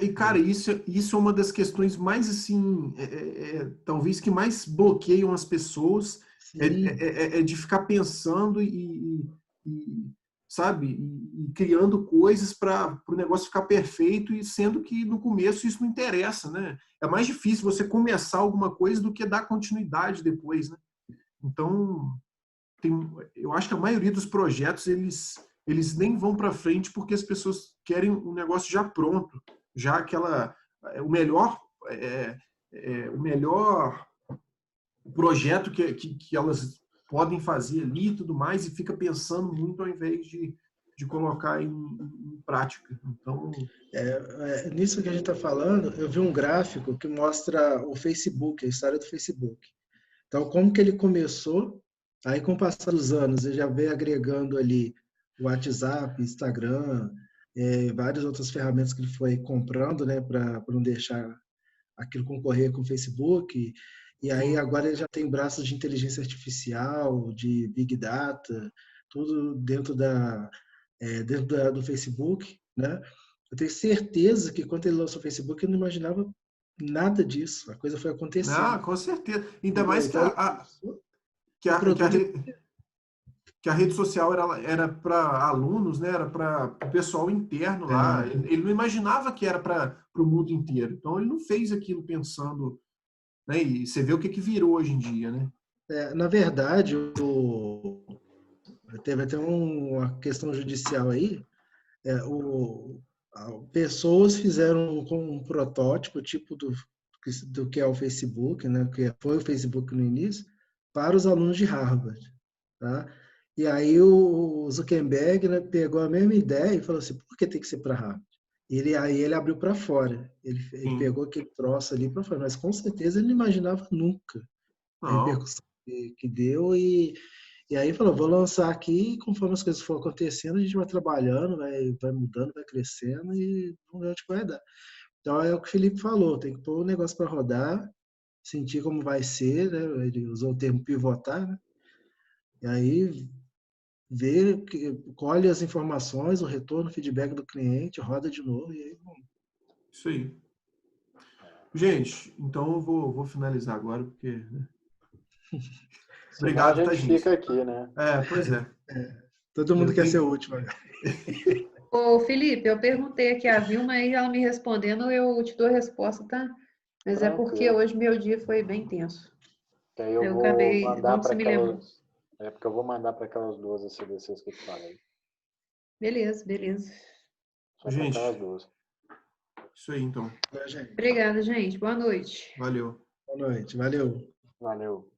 E, cara, isso é uma das questões mais, assim, talvez que mais bloqueiam as pessoas, Sim, de ficar pensando sabe, e criando coisas para o negócio ficar perfeito, e sendo que no começo isso não interessa, né? É mais difícil você começar alguma coisa do que dar continuidade depois, né? Então, eu acho que a maioria dos projetos, eles nem vão para frente porque as pessoas querem um negócio já pronto, já o melhor projeto que elas podem fazer ali e tudo mais, e fica pensando muito ao invés de colocar em prática. Então, nisso que a gente está falando, eu vi um gráfico que mostra o Facebook, a história do Facebook. Então, como que ele começou, aí com o passar dos anos, ele já veio agregando ali o WhatsApp, Instagram, várias outras ferramentas que ele foi comprando, né, para não deixar aquilo concorrer com o Facebook. E aí sim. agora ele já tem braços de inteligência artificial, de Big Data, tudo dentro do Facebook, né? Eu tenho certeza que quando ele lançou o Facebook, ele não imaginava nada disso. A coisa foi Ah, acontecendo. com certeza. Ainda Entendeu? mais que Então ele lançou o produto. que a rede social era para alunos, né? Era para o pessoal interno lá. Ele não imaginava que era para o mundo inteiro. Então, ele não fez aquilo pensando, né? E você vê o que virou hoje em dia, né? Na verdade, teve até uma questão judicial aí. Pessoas fizeram um protótipo, tipo do que é o Facebook, né? Que foi o Facebook no início, para os alunos de Harvard, tá? E aí o Zuckerberg, né, pegou a mesma ideia e falou assim, por que tem que ser para Harvard? Aí ele abriu para fora. Ele pegou aquele troço ali para fora, mas com certeza ele não imaginava nunca a repercussão que deu. E aí falou, vou lançar aqui, e conforme as coisas for acontecendo, a gente vai trabalhando, vai mudando, vai crescendo e vamos ver onde vai dar. Então é o que o Felipe falou, tem que pôr o negócio para rodar, sentir como vai ser, né? Ele usou o termo pivotar, né? E aí colhe as informações, o retorno, o feedback do cliente, roda de novo e aí vamos. Isso aí. Gente, então eu vou finalizar agora, porque... Obrigado, a gente fica aqui, né? Pois é. Todo mundo quer ser o último. Ô, Felipe, eu perguntei aqui a Vilma e ela me respondendo, eu te dou a resposta, tá? Mas é porque hoje meu dia foi bem tenso. Que aí eu vou acabei, mandar para você me lembrou. aquelas... É porque eu vou mandar para aquelas 2 CDCs que eu te falei. Beleza. Só Gente, para aquelas 2. Isso aí, então. Obrigada, gente. Boa noite. Valeu. Boa noite. Valeu. Valeu.